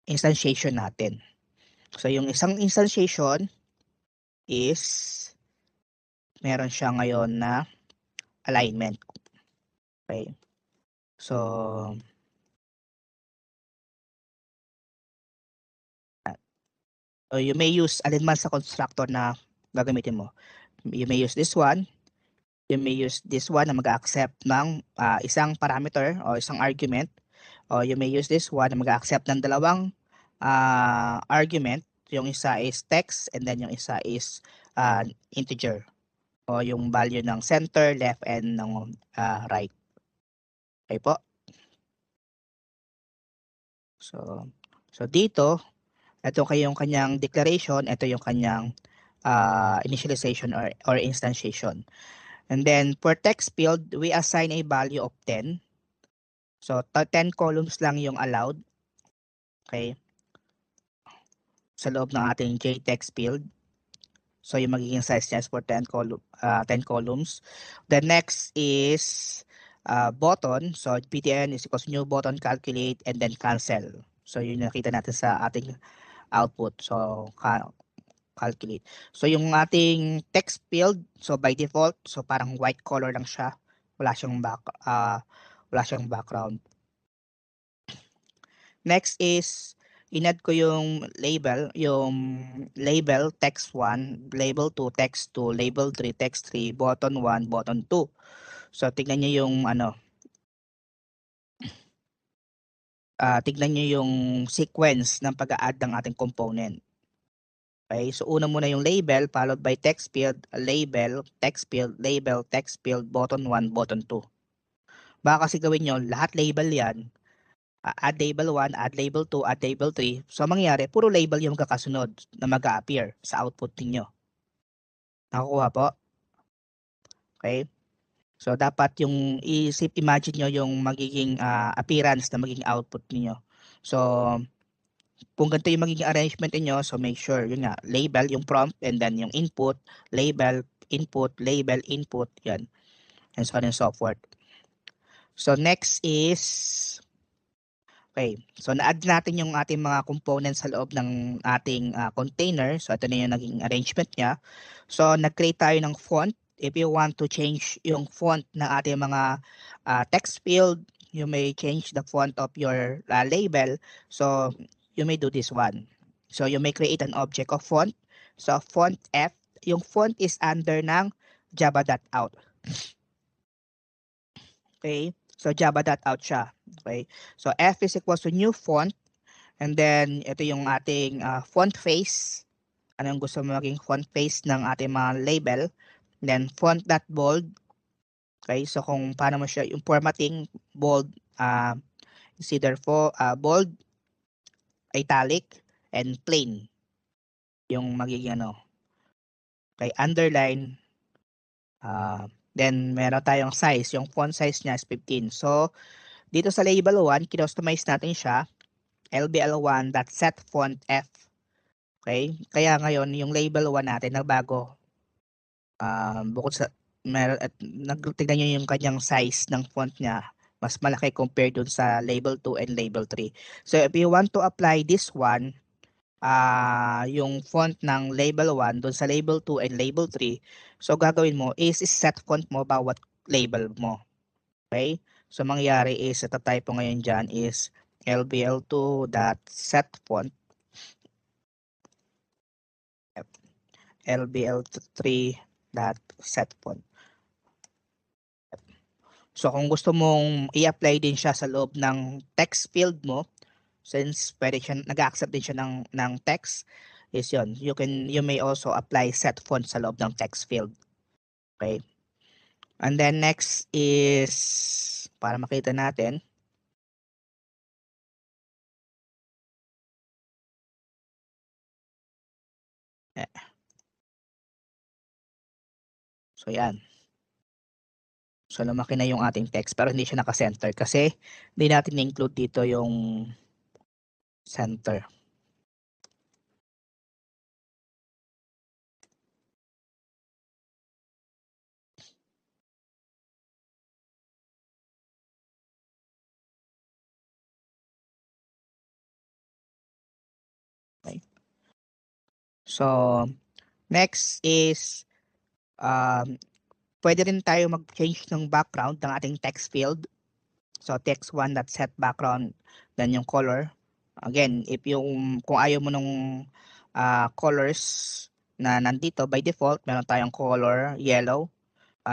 instantiation natin. So, yung isang instantiation is meron siya ngayon na alignment. Okay. So, you may use alinman sa constructor na gagamitin mo. You may use this one. You may use this one na mag-accept ng isang parameter o isang argument. O you may use this one na mag-accept ng dalawang argument. Yung isa is text and then yung isa is integer. O yung value ng center, left, and ng right. Okay po. So dito, ito yung kanyang declaration, ito yung kanyang initialization or instantiation. And then for text field, we assign a value of 10. So 10 columns lang yung allowed. Okay. Sa loob ng ating JText field. So yung magiging size niya is for 10 columns. The next is button. So PTN is equals new button, calculate, and then cancel. So yun yung nakita natin sa ating output. So calculate. So yung ating text field, so by default, so parang white color lang siya. Wala siyang background. Next is inad ko yung label text 1, label 2 text 2, label 3 text 3, button 1, button 2. So tignan niyo yung tignan niyo yung sequence ng pag-a-add ng ating component. Okay, so una muna yung label followed by text field, label, text field, button 1, button 2. Baka kasi gawin niyo lahat label yan. Add label 1, add label 2, add label 3. So, mangyayari, puro label yung kakasunod na mag-a-appear sa output ninyo. Nakukuha po? Okay? So, dapat yung imagine nyo yung magiging appearance na magiging output niyo. So, kung ganito yung magiging arrangement niyo, so make sure, yun nga, label yung prompt and then yung input, label, input, yan. And so on and so forth. So, next is okay, so na-add natin yung ating mga components sa loob ng ating container. So ito na yung naging arrangement niya. So nag-create tayo ng font. If you want to change yung font ng ating mga text field, you may change the font of your label. So you may do this one. So you may create an object of font. So font F, yung font is under ng java.out. Okay, so java.out siya. Okay, so F is equals to new font, and then ito yung ating font face. Anong gusto mo maging font face ng ating mga label? Then font.bold, Okay, so kung paano mo siya, yung formatting, bold, is either bold, italic, and plain. Yung magiging ano. Okay, underline. Then meron tayong size. Yung font size niya is 15. So, dito sa label 1, kinostomize natin siya. LBL1.setFontF. Okay, kaya ngayon, yung label 1 natin nagbago. Bukod sa tignan nyo yung kanyang size ng font niya, mas malaki compared dun sa label 2 and label 3. So if you want to apply this one, yung font ng label 1 dun sa label 2 and label 3, so gagawin mo is set font mo bawat label mo. Okay? So mangyayari is, type mo ngayon dyan is lbl2.setFont, lbl3.setFont. So kung gusto mong i-apply din siya sa loob ng text field mo, since pwede siya, nag-accept din siya ng text, is yun. You may also apply set font sa loob ng text field. Okay. And then next is, para makita natin, so yan. So lumaki na yung ating text pero hindi siya naka-center kasi hindi natin include dito yung center. Okay. So next is pwede rin tayo mag-change ng background ng ating text field. So text1.set background, then yung color. Again, kung ayaw mo nung colors na nandito by default, meron tayong color yellow,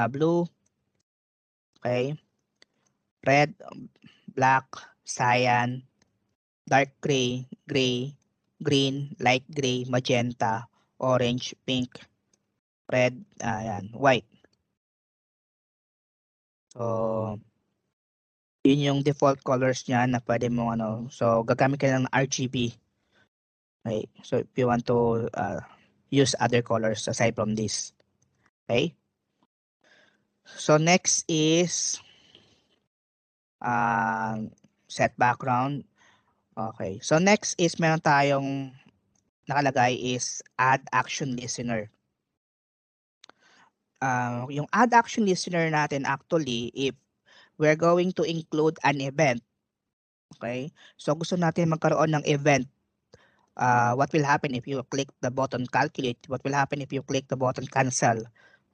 blue, okay, red, black, cyan, dark gray, gray, green, light gray, magenta, orange, pink, red, white. So yun yung default colors niya na pwede mo so gagamit ka ng RGB. Okay, so if you want to use other colors aside from this. Okay, so next is set background. Okay, so next is meron tayong nakalagay is add action listener. Yung add action listener natin actually, if we're going to include an event, okay, so gusto natin magkaroon ng event, what will happen if you click the button calculate, what will happen if you click the button cancel,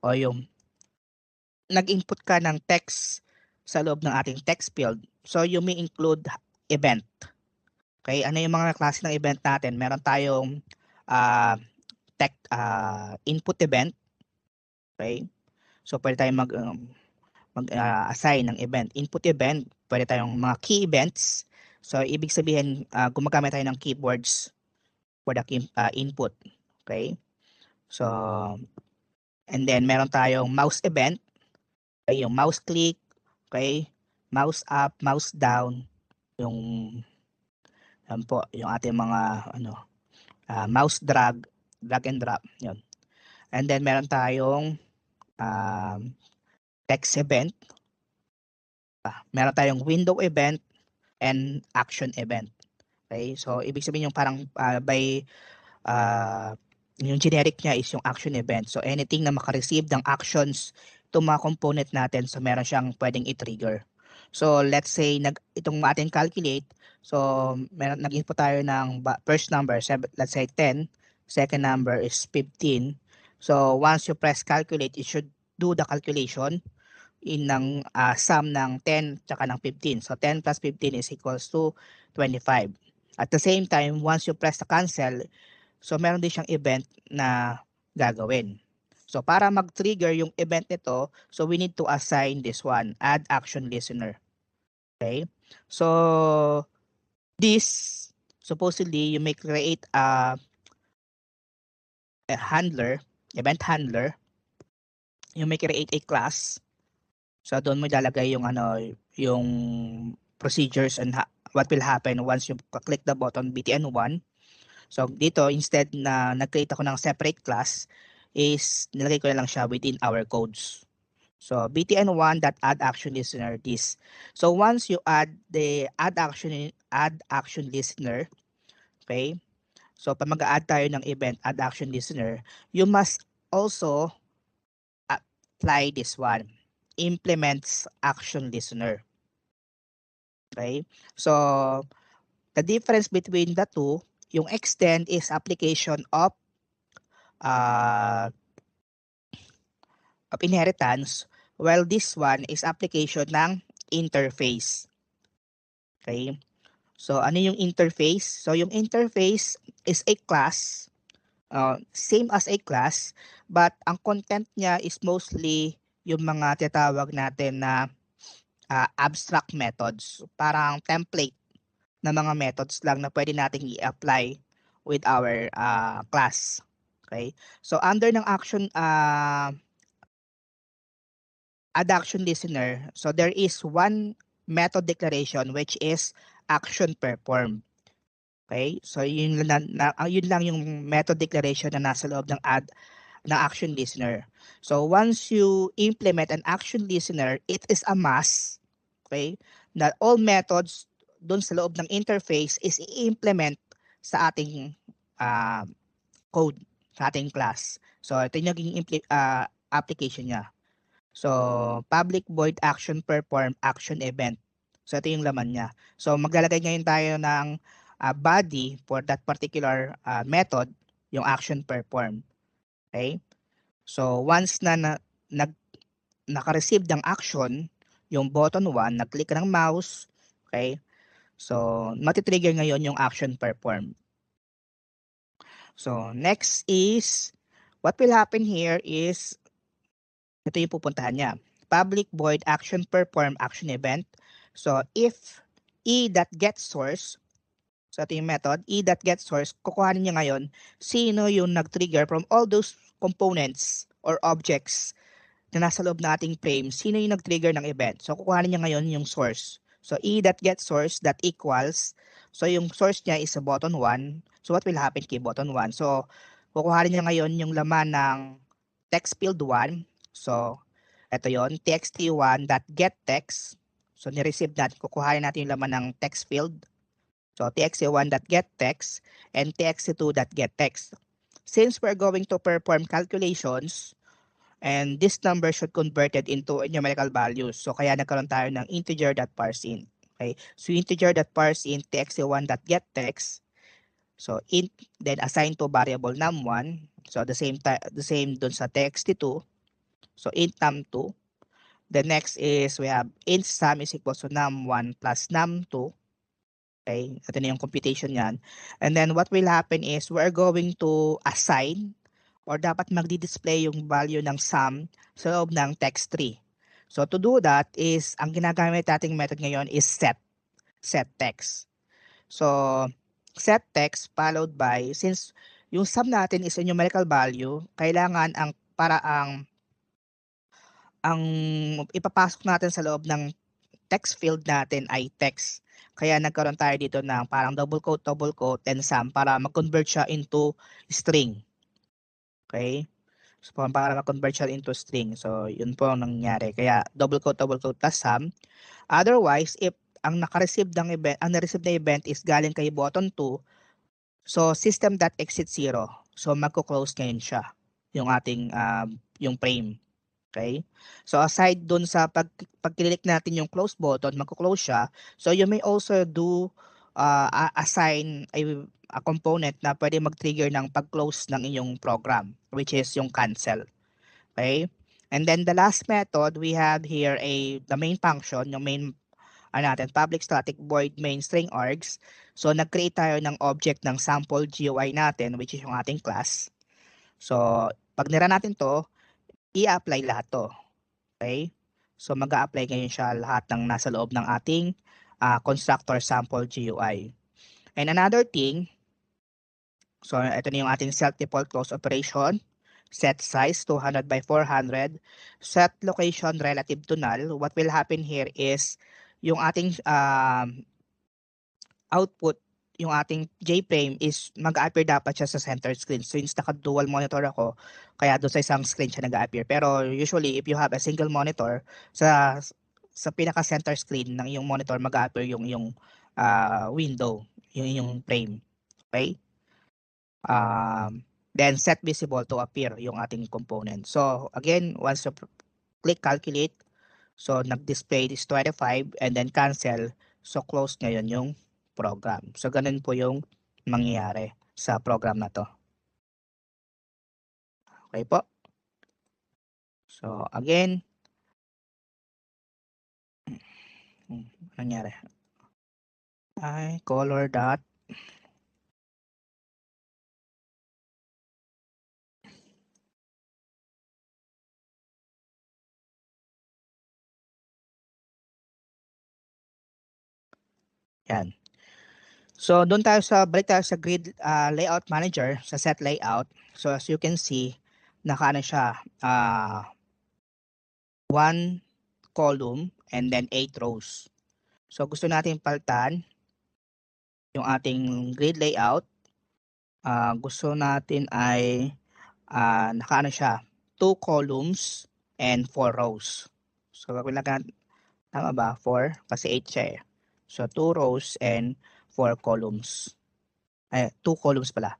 o yung nag-input ka ng text sa loob ng ating text field, so you may include event. Okay, ano yung mga klase ng event natin? Meron tayong input event. Okay, so pwede tayong mag-assign ng event. Input event, pwede tayong mga key events. So ibig sabihin, gumagamit tayo ng keywords for the input. Okay, so and then meron tayong mouse event. Okay, yung mouse click, okay, mouse up, mouse down, yung yung ating mga mouse drag and drop, yun. And then meron tayong text event, meron tayong window event and action event. Okay, so ibig sabihin yung parang yung generic niya is yung action event. So anything na makareceive ng actions itong mga component natin, so meron siyang pwedeng i-trigger. So let's say itong ating calculate, so nag-input tayo ng first number, let's say 10, second number is 15. So once you press calculate, it should do the calculation in ng sum ng 10 tsaka ng 15. So 10 plus 15 is equals to 25. At the same time, once you press the cancel, so meron din siyang event na gagawin. So para mag-trigger yung event nito, so we need to assign this one, add action listener. Okay? So this, supposedly, you may create a handler, event handler. You may create a class. So doon mo ilalagay yung yung procedures and what will happen once you click the button btn1. So dito, instead na nag-create ako ng separate class, is nilagay ko na lang siya within our codes. So btn1.addActionListener this. So once you add the add action listener, okay? So pag mag-add tayo ng event add action listener, you must also apply this one, implements action listener. Okay? So the difference between the two, yung extend is application of inheritance, while this one is application ng interface. Okay? So ano yung interface? So yung interface is a class, same as a class, but ang content niya is mostly yung mga tinatawag natin na abstract methods, parang template na mga methods lang na pwede nating i-apply with our class. Okay? So under ng action add action listener, so there is one method declaration which is action perform. Okay? So yun lang yung method declaration na nasa loob ng action listener. So once you implement an action listener, it is a must, okay, that all methods doon sa loob ng interface is i-implement sa ating code, sa ating class. So ito yung naging application niya. So public void action perform action event. So ito yung laman niya. So maglalagay ngayon tayo ng body for that particular method, yung action perform. Okay? So once na naka-receive ng action, yung button 1, nag-click ng mouse, okay? So matitrigger ngayon yung action perform. So next is, what will happen here is, ito yung pupuntahan niya. Public void action perform action event. So if e.getSource, so ito yung method, e.getSource, kukuhanin niya ngayon sino yung nag-trigger from all those components or objects na nasa loob na ating frame, sino yung nag-trigger ng event. So kukuhanin niya ngayon yung source. So e.getSource that equals, so yung source niya is sa button 1. So what will happen kay button 1? So kukuhanin niya ngayon yung laman ng text field 1. So ito yon, txt1.getText. So ni-receive natin, kukuhanin natin yung laman ng text field. So txt1.getText and txt2.getText. Since we're going to perform calculations, and this number should converted into numerical values. So kaya nagkaroon tayo ng integer.parseInt. Okay? So integer.parseInt txt1.getText. So int, then assign to variable num1. So the same dun sa txt2. So int num2. The next is we have int sum is equal to num1 plus num2. Okay, ito na yung computation yan. And then what will happen is we're going to assign or dapat magdi-display yung value ng sum sa loob ng text tree. So to do that is, ang ginagamit nating method ngayon is set text. So set text followed by, since yung sum natin is a numerical value, kailangan ang ipapasok natin sa loob ng text field natin ay text. Kaya nagkaroon tayo dito ng parang double quote, and sum para mag-convert siya into string. Okay? So para mag-convert siya into string. So yun po ang nangyari. Kaya double quote plus sum. Otherwise, if ang naka-receive ng event, ang na-receive na event is galing kay button 2, so system.exit 0. So magko-close ngayon siya yung ating yung frame. Okay? So aside dun sa pag-click natin yung close button, magko-close siya. So you may also do assign a component na pwede mag-trigger ng pag-close ng inyong program, which is yung cancel. Okay? And then the last method, we have here the main function, yung main natin, public static void main string args. So nag-create tayo ng object ng sample GUI natin, which is yung ating class. So pag nira natin to, i-apply lahat to. Okay? So mag-a-apply ngayon siya lahat ng nasa loob ng ating constructor sample GUI. And another thing, so ito na yung ating self-default close operation. set size 200 by 400, set location relative to null. What will happen here is yung ating output, yung ating JFrame is mag-appear dapat siya sa center screen. Since naka-dual monitor ako, kaya doon sa isang screen siya nag-appear. Pero usually, if you have a single monitor, sa pinaka-center screen ng iyong monitor, mag-appear yung window, yung frame. Okay? Then set visible to appear yung ating component. So again, once you click calculate, so nag-display is 25 and then cancel. So close ngayon yung program. So ganun po yung mangyayari sa program na to. Okay po. So again, nangyari? Ay, color dot. Yan. So doon tayo balik tayo sa grid layout manager, sa set layout. So as you can see, nakaano siya, 1 column and then 8 rows. So gusto natin palitan yung ating grid layout. Gusto natin ay nakaano siya, 2 columns and 4 rows. So gagawin natin, tama ba? 4 kasi 8 siya eh. So 2 rows and 4 columns. 2 columns pala.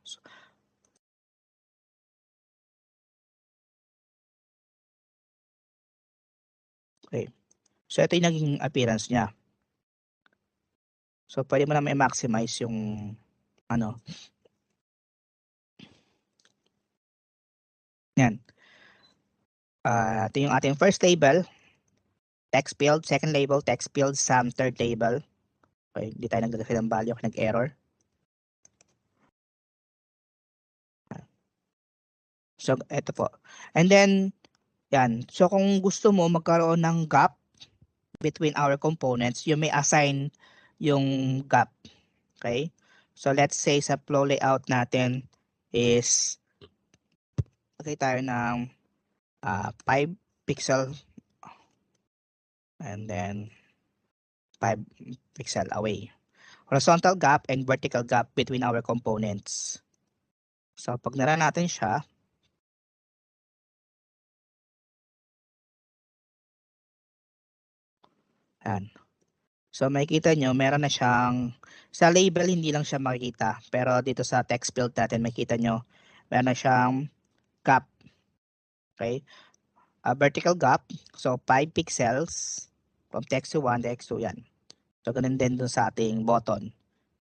Okay. So ito yung naging appearance niya. So pwede mo naman i-maximize yung ano. Yan. Ito yung ating first table. Text field, second label, text field, sum, third table. Okay, hindi tayo nagdagdag ng value, nag-error. So, ito po. And then, yan. So, kung gusto mo magkaroon ng gap between our components, you may assign yung gap. Okay? So, let's say sa flow layout natin is okay tayo ng 5 pixel and then 5 pixel away. Horizontal gap and vertical gap between our components. So, pag nara natin siya, yan. So, makikita nyo, meron na siyang, sa label hindi lang siya makikita, pero dito sa text field natin, makikita nyo, meron na siyang gap. Okay? A vertical gap, so 5 pixels from text to 1, text to yan. So, ganun din dun sa ating button.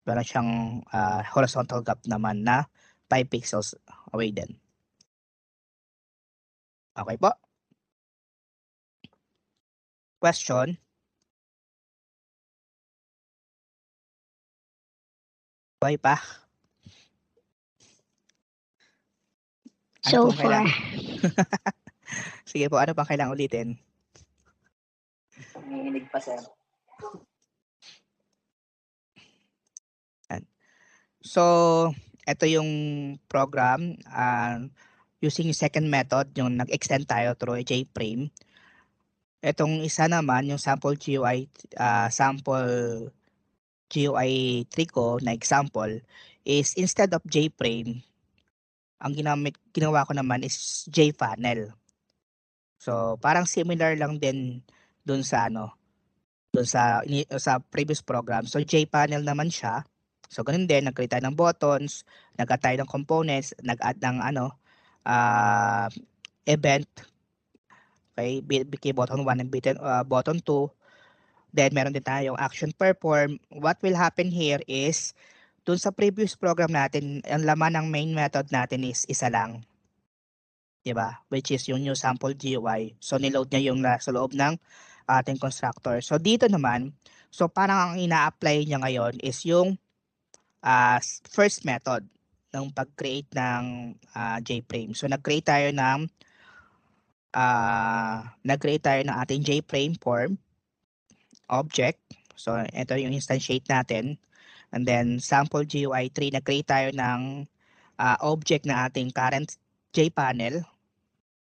Meron siyang horizontal gap naman na 5 pixels away din. Okay po? Question? Buhay pa? So far. Sige po, ano pang kailangan ulitin? Nanginginig pa, sir. So, ito yung program. Using second method, yung nag-extend tayo through a JFrame. Itong isa naman, yung sample GUI 3 ko na example is instead of JFrame, ang ginawa ko naman is JFunnel. So, parang similar lang din dun sa previous program. So, JFunnel naman siya. So, ganun din, nag-create tayo ng buttons, nag-add tayo ng components, nag-add ng event. Okay, BK button 1 and button 2. Then, meron din tayong action perform. What will happen here is, dun sa previous program natin, ang laman ng main method natin is isa lang. Diba? Which is yung new sample GUI. So, niload niya yung sa loob ng ating constructor. So, dito naman, so parang ang ina-apply niya ngayon is yung first method ng pag-create ng JFrame. So, nag-create tayo ng ating JFrame form object. So, ito yung instantiate natin. And then, sample GUI 3, nag-create tayo ng object na ating current JPanel.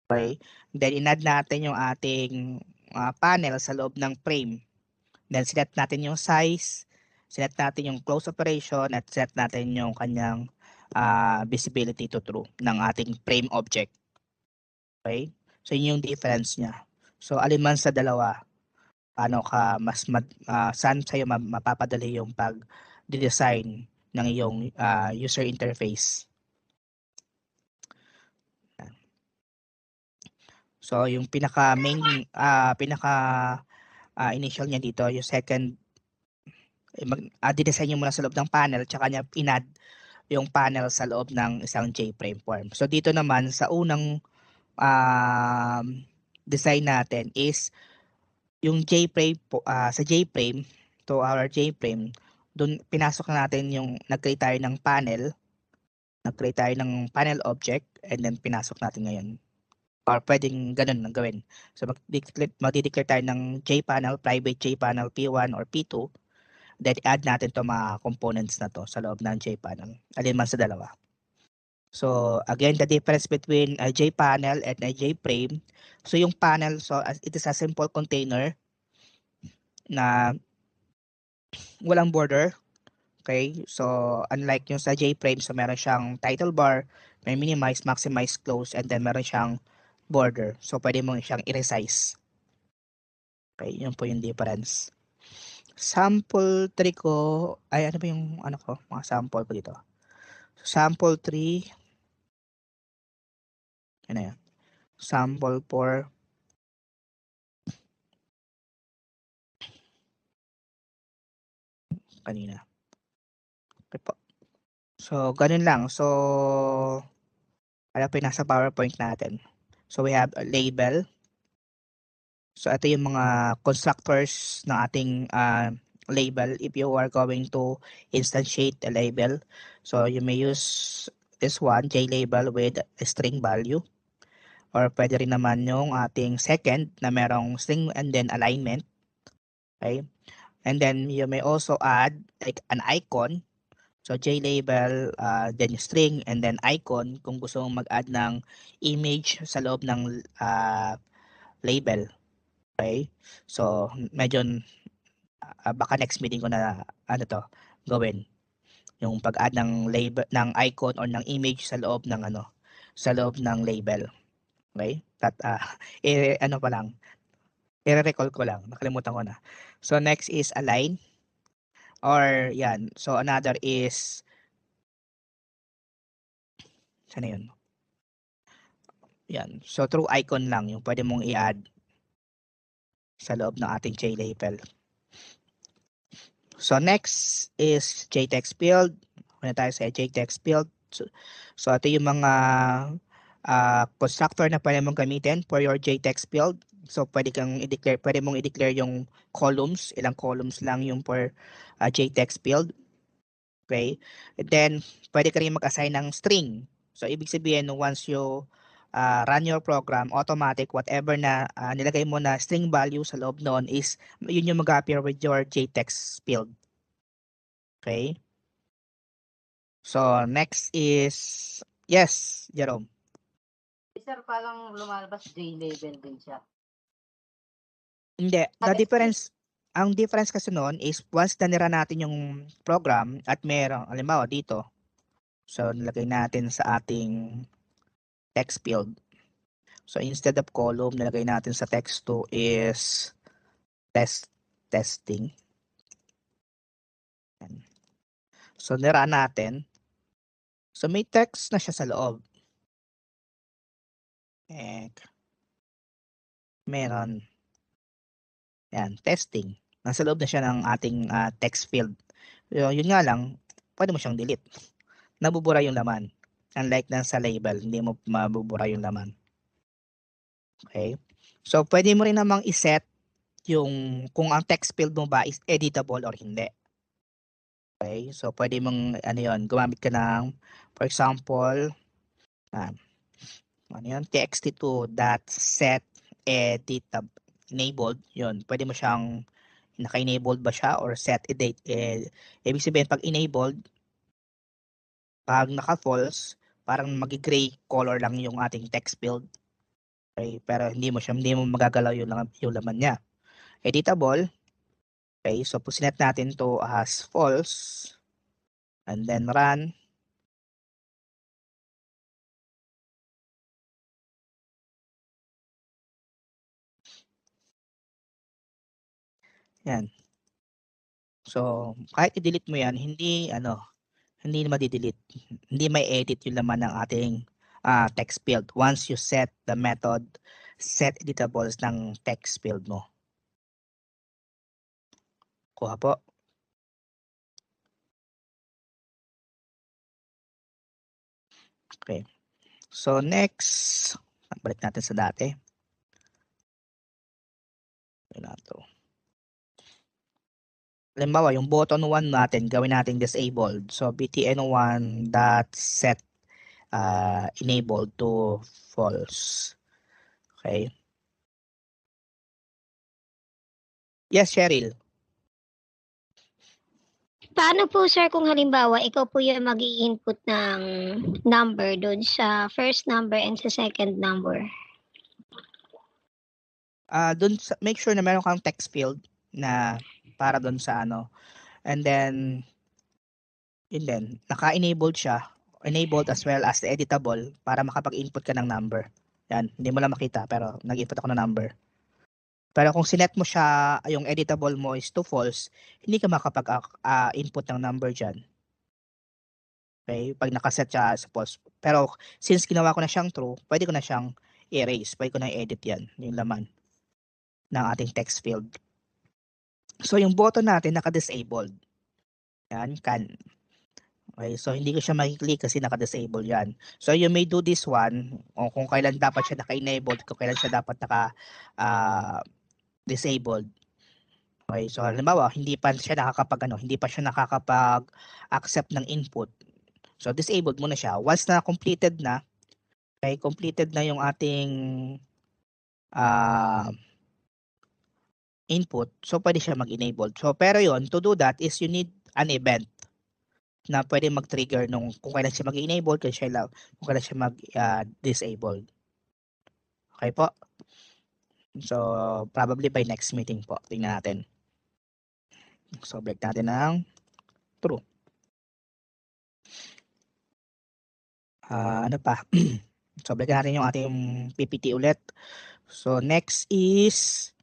Okay? Then, in-add natin yung ating panel sa loob ng frame. Then, select natin yung size, select natin yung close operation, at select natin yung kanyang visibility to true ng ating frame object. Okay? So, yun yung difference niya. So, alin man sa dalawa, paano ka saan sa'yo mapapadali yung pag-design ng iyong user interface. So, yung pinaka-main, initial niya dito, yung second, didesign nyo muna sa loob ng panel, tsaka niya in-add yung panel sa loob ng isang J-frame form. So, dito naman, sa unang design natin is yung J-frame, sa J-frame, to our J-frame, doon pinasok na natin yung nag-create tayo ng panel, nag-create tayo ng panel object, and then pinasok natin ngayon. Or pwedeng ganun ang gawin. So mag-declare tayo ng JPanel, private JPanel P1 or P2, then add natin to mga components na to sa loob ng JPanel. Alin man sa dalawa. So again, the difference between a JPanel and a JFrame. So yung panel, so it is a simple container na walang border. Okay? So unlike yung sa JFrame, so meron siyang title bar, may minimize, maximize, close, and then meron siyang border. So pwede mo siyang i-resize. Okay, yun po yung difference. Sample 3 ko, ay ano ba yung mga sample ko dito? Sample 3, ano yan? Sample 4, kanina. Okay po. So, ganun lang. So, ano po yung nasa PowerPoint natin? So, we have a label. So, ito yung mga constructors ng ating label if you are going to instantiate a label. So, you may use this one, JLabel with a string value. Or pwede rin naman yung ating second na merong string and then alignment. Okay? And then you may also add like an icon. So JLabel, then string, and then icon kung gusto mong mag-add ng image sa loob ng label. Okay? So medyo baka next meeting ko na gawin. Yung pag-add ng label, ng icon or ng image sa loob ng sa loob ng label. Okay? I-recall ko lang. Nakalimutan ko na. So, next is align. Or, yan. So, another is, sana yun? Yan. So, through icon lang yung pwede mong i-add sa loob ng ating JLabel. So, next is JText field. Muna tayo sa JText field. So, ito yung mga constructor na pwede mong gamitin for your JText field. So pwede mong i-declare yung columns, ilang columns lang yung per JText field. Okay? And then pwede ka rin mag-assign ng string. So ibig sabihin once you run your program, automatic whatever na nilagay mo na string value sa loob noon is yun yung mag-appear with your JText field. Okay? So next is yes, Jerome. Sir, parang lumalabas JLabel din siya. Hindi. Ang difference kasi noon is once na nira natin yung program at merong, halimbawa dito, so nilagay natin sa ating text field. So instead of column, nilagay natin sa text 2 is testing. So nira natin. So may text na siya sa loob. Meron. Yan, testing. Nasa loob na siya ng ating text field. So, yun nga lang, pwede mo siyang delete. Nabubura yung laman. Unlike na sa label, hindi mo mabubura yung laman. Okay? So, pwede mo rin namang iset yung kung ang text field mo ba is editable or hindi. Okay? So, pwede mong, gumamit ka ng, for example, txt2.set editable. Enabled, yun. Pwede mo siyang naka-enabled ba siya or set edit. Ibig sabihin, pag enabled, pag naka-false, parang mag-gray color lang yung ating text field. Okay, pero hindi mo magagalaw yung laman niya. Editable. Okay, so sinet natin to as false. And then run. Yan. So, kahit i-delete mo yan, hindi madi-delete. Hindi may edit yung laman ng ating text field once you set the method set editables ng text field mo. Kuha po. Okay. So, next, balik natin sa dati. Halimbawa, yung button 1 natin, gawin natin disabled. So, btn1.set enabled to false. Okay. Yes, Cheryl. Paano po sir kung halimbawa ikaw po yung mag-i-input ng number doon sa first number and sa second number? Make sure na meron kang text field na para doon sa ano. And then naka-enabled siya, enabled as well as the editable para makapag-input ka ng number. Yan, hindi mo lang makita pero nag-input ako ng number. Pero kung sinet mo siya, yung editable mo is to false, hindi ka makapag-input ng number dyan. Okay, pag nakaset siya sa false. Pero since ginawa ko na siyang true, pwede ko na siyang erase, pwede ko na i-edit yan, yung laman ng ating text field. So yung button natin naka-disabled. Yan, can. Okay, so hindi ko siya makiklik kasi naka-disable yan. So you may do this one, o kung kailan dapat siya naka-enabled, kung kailan siya dapat naka-disabled. Okay, so halimbawa, hindi pa siya nakakapag-accept ng input. So disabled muna siya. Once na completed na, okay, completed na yung ating input, so pwede siya mag-enabled. So pero yon, to do that is you need an event na pwede mag-trigger kung kailan siya mag-enable, kung kailan siya mag-disabled. Okay po? So, probably by next meeting po. Tingnan natin. So, break natin ng true. Ano pa? So, break natin yung ating PPT ulit. So, next is,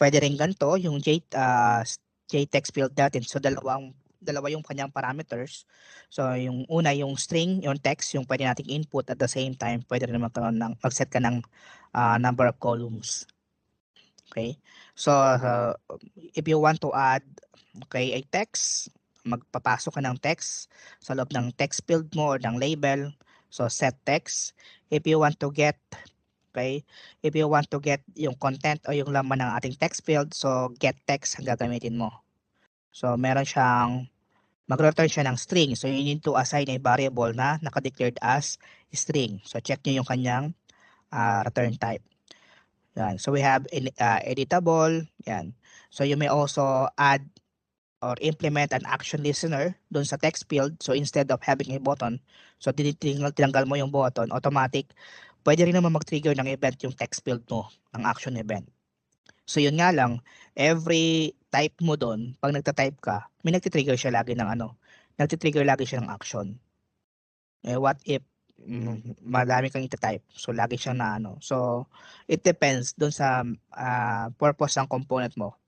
pwede rin ganito, yung JText field natin. So, dalawa yung kanyang parameters. So, yung una, yung string, yung text, yung pwede nating input at the same time, pwede rin mag-set ka ng number of columns. Okay? So, if you want to add, okay, a text, magpapasok ka ng text sa loob ng text field mo or ng label. So, set text. If you want to get, okay, if you want to get yung content o yung laman ng ating text field, so get text ang gagamitin mo. So, meron siyang, mag-return siya ng string. So, you need to assign a variable na naka-declared as string. So, check nyo yung kanyang return type. Yan. So, we have editable. Yan. So, you may also add or implement an action listener dun sa text field. So, instead of having a button, so, tinanggal mo yung button, automatic, pwede rin naman mag-trigger ng event yung text field mo, ng action event. So, yun nga lang, every type mo doon, pag nagta-type ka, may nagtitrigger siya lagi ng nagtitrigger lagi siya ng action. What if madami kang ita-type? So, lagi siyang So, it depends doon sa purpose ng component mo.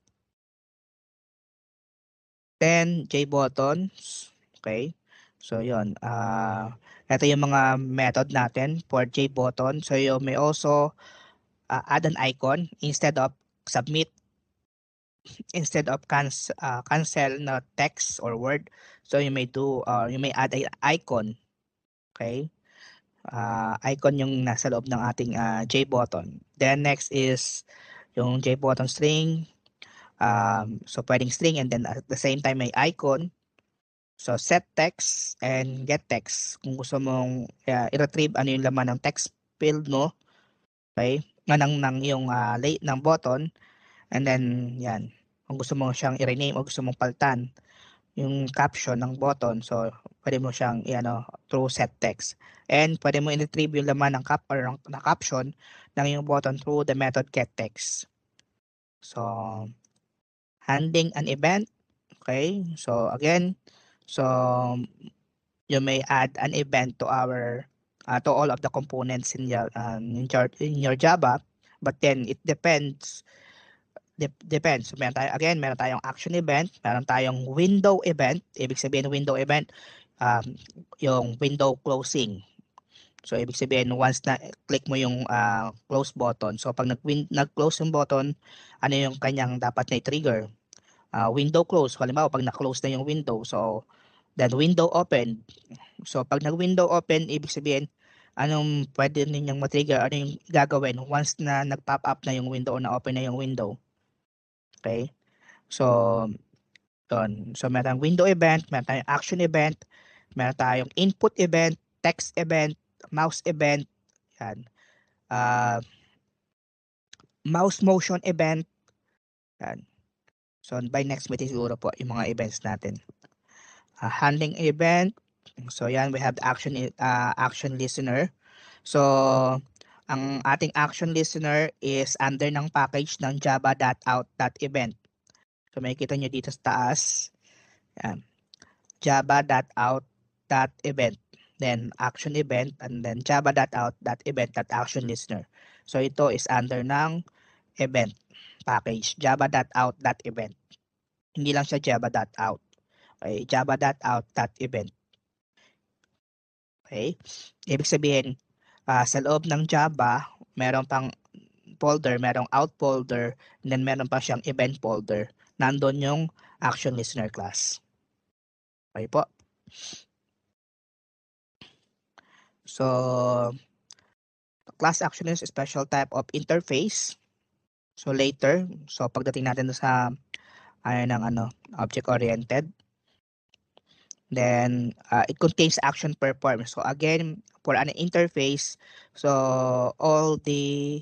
Then, JButtons. Okay. So, yun. Ito yung mga method natin for JButton. So, you may also add an icon instead of submit, instead of cancel na text or word. So you may add an icon. Okay? Icon yung nasa loob ng ating JButton. Then next is yung JButton string. So pwedeng string and then at the same time may icon. So set text and get text. Kung gusto mong i-retrieve ano yung laman ng text field mo. Okay? Ng button. And then, yan. Kung gusto mo siyang i-rename o gusto mong paltan yung caption ng button, so pwede mo siyang through set text. And pwede mo i-retrieve yung laman ng na caption ng yung button through the method getText. So, handling an event. Okay, so again, you may add an event to to all of the components in your Java, but then it depends. Depends. Meron tayong action event, meron tayong window event. Ibig sabihin window event, yung window closing. So ibig sabihin once na click mo yung close button. So pag nag-close yung button, ano yung kanyang dapat na i-trigger? Window close. Halimbawa pag na-close na yung window, so then window open. So pag nag-window open, ibig sabihin anong pwede ninyong ma-trigger, ano yung gagawin once na nag-pop up na yung window o na-open na yung window. Okay? So, yun. So, meron window event, meron tayong action event, meron tayong input event, text event, mouse event, yan. Mouse motion event, yan. So, by next meeting siguro po yung mga events natin. Handling event, so yan, we have action listener. So, ang ating action listener is under ng package ng java.out.event. So makikita nyo dito sa taas. Yan. java.out.event. Then action event and then java.out.event.action listener. So ito is under ng event package. java.out.event. Hindi lang siya java.out. Okay, java.out.event. Okay. Ibig sabihin, sa loob ng Java, meron pang folder, merong out folder, and then meron pa siyang event folder. Nandun yung action listener class. Okay po. So, class action is a special type of interface. So later, so pagdating natin sa object-oriented, then it contains action performed. So again, for an interface, so all the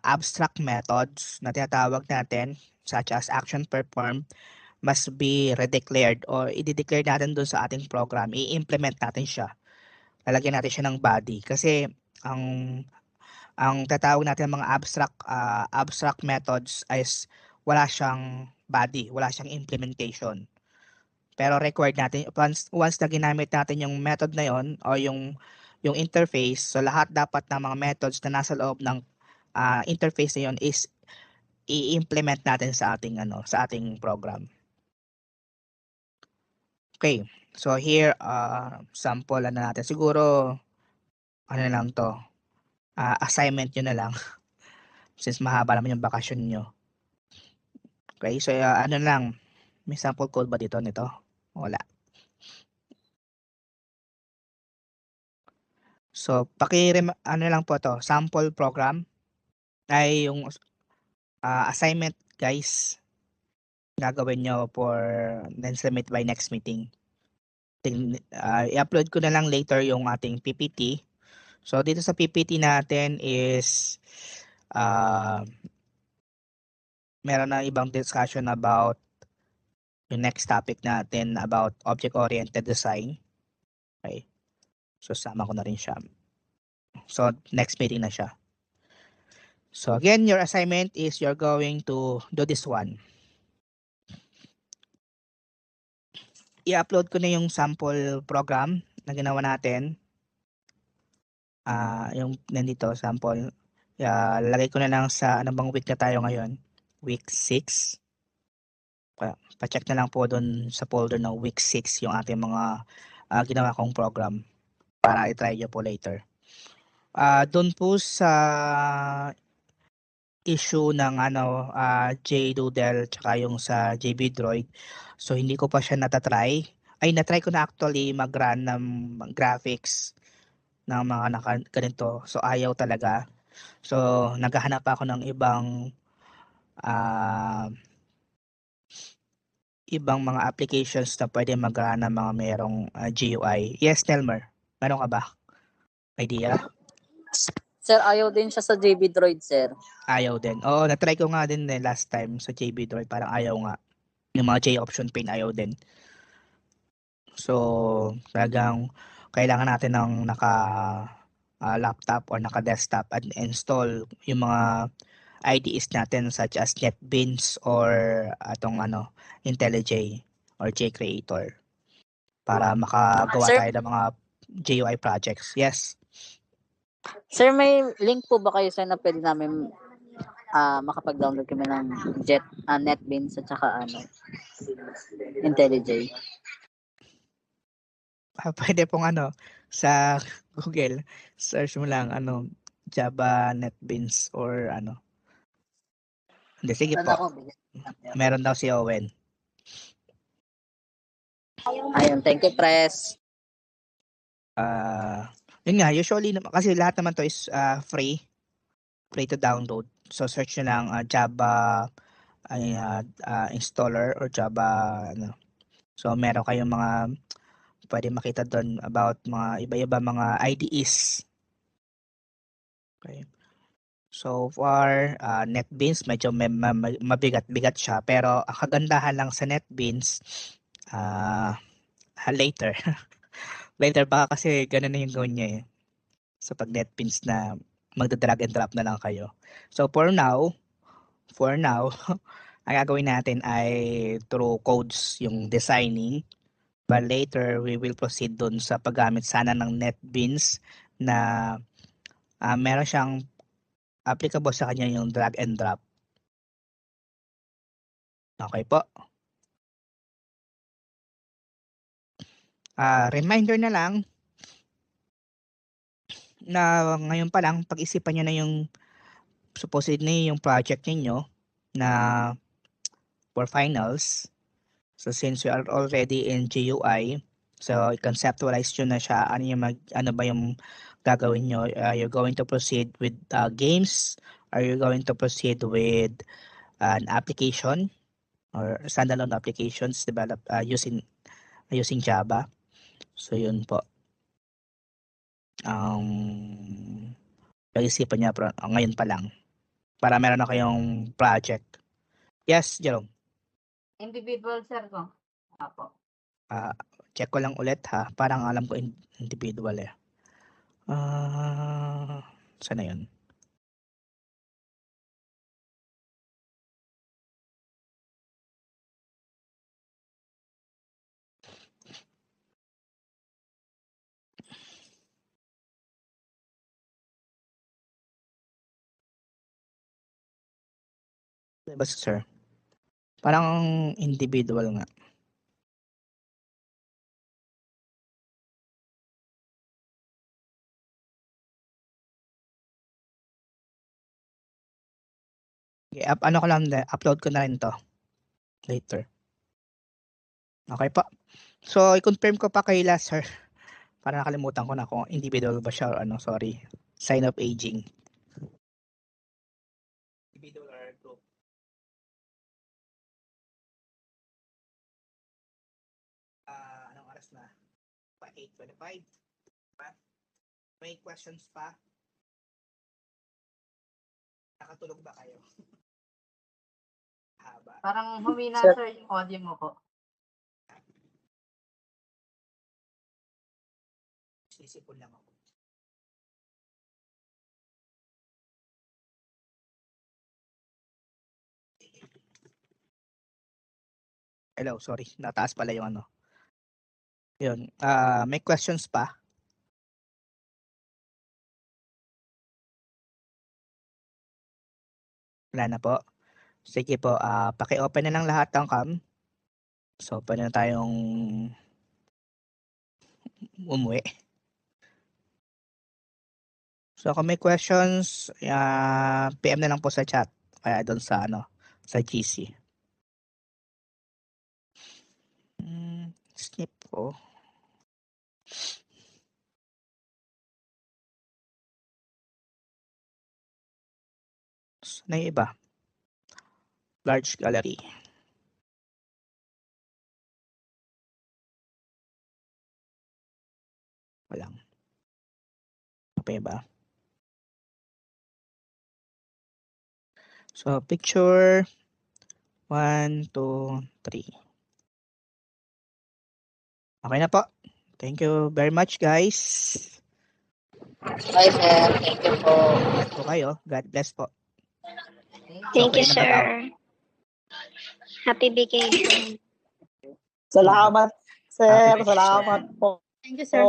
abstract methods na tinatawag natin, such as action performed, must be redeclared or i-declare natin doon sa ating program. I-implement natin siya. Lalagyan natin siya ng body. Kasi ang tatawag natin mga abstract methods is wala siyang body, wala siyang implementation. Pero required natin, once na ginamit natin yung method na yon o yung interface, so lahat dapat ng mga methods na nasa loob ng interface na yon is i-implement natin sa ating program. Okay, so here sample natin. Siguro lang to. Assignment nyo na lang since mahaba naman yung bakasyon nyo. Okay, so lang, may sample code ba dito nito? Wala. So, lang po to, sample program ay yung assignment guys gagawin nyo for then submit by next meeting. I-upload ko na lang later yung ating PPT. So, dito sa PPT natin is meron na ibang discussion about yung next topic natin about object-oriented design. Okay. So, sama ko na rin siya. So, next meeting na siya. So, again, your assignment is you're going to do this one. I-upload ko na yung sample program na ginawa natin. Yung nandito, sample. Lagay ko na lang sa anong week na tayo ngayon. Week 6. Pa-check na lang po doon sa folder ng week 6 yung ating mga ginawa kong program para i-try nyo po later. Doon po sa issue ng JDoodle tsaka yung sa JB Droid. So hindi ko pa siya natatry. Na-try ko na actually mag-run ng graphics ng mga ganito. So ayaw talaga. So naghahanap ako ng ibang mga applications na pwede mag-run ng mga merong GUI. Yes, Nelmer. Meron ka ba? Idea? Sir, ayaw din siya sa JB Droid, sir. Ayaw din. Oo, na-try ko nga din last time sa JB Droid. Parang ayaw nga. Yung mga J option pane ayaw din. So, talagang kailangan natin ng laptop or naka-desktop at install yung mga IDEs natin such as NetBeans or atong IntelliJ or JCreator para makagawa Sir, tayo ng mga GUI projects. Yes. sir, may link po ba kayo sir na pwede namin makapag-download kami ng NetBeans at saka IntelliJ? Pwede pong sa Google, search mo lang Java NetBeans or Hindi, sige po. Meron daw si Owen. Ayun, thank you, Pres. Yun nga, usually kasi lahat naman to is free to download. So search nyo lang Java installer or Java So meron kayong mga pwede makita doon about mga iba-iba mga IDEs. Okay. So for NetBeans, medyo mabigat-bigat siya. Pero ang kagandahan lang sa NetBeans, later. Later baka kasi ganun na yung gawin niya eh. So pag NetBeans na magda-drag and drop na lang kayo. So for now, ang gagawin natin ay through codes yung designing. But later, we will proceed dun sa paggamit sana ng NetBeans na meron siyang applicable sa kanya yung drag and drop. Okay po. Reminder na lang na ngayon pa lang pag-isipan nyo na yung supposedly yung project ninyo na for finals. So since we are already in GUI, so conceptualize nyo na siya ano ba yung gagawin nyo. You're going to proceed with games, are you going to proceed with an application or standalone applications developed using Java. So yun po. Pag-isipan niya ngayon pa lang para meron na kayong project. Yes, Jerome. Individual, sir, ko. Apo. Check ko lang ulit ha. Parang alam ko individual eh. Sana yun? Diba, sir? Parang individual nga. Okay, ko lang, upload ko na rin to later. Okay pa. So, i-confirm ko pa kay last, sir. Para nakalimutan ko na kung individual ba siya or sorry. Sign of aging. Individual or group. Anong oras na? 8:25. May questions pa? Nakatulog ba kayo? Haba. Parang humina, sir, yung audio mo po. Sisipon lang ako. Hello, sorry. Nataas pala yung Yun. May questions pa? Wala na po. Sige po, paki-open na lang lahat ng cam. So, pwede na tayong umuwi. So, kung may questions, PM na lang po sa chat. Kaya doon sa sa GC. Snip ko. Na yung iba. Large gallery. Walang. Apa ba? So, picture 1, 2, 3. Okay na po. Thank you very much, guys. Bye, sir. Thank you po. Ingat po kayo. God bless po. Thank you, Okay na ba tao? sir. Happy vacation. Salamat, sir. Happy vacation. Salamat po. Thank you, sir.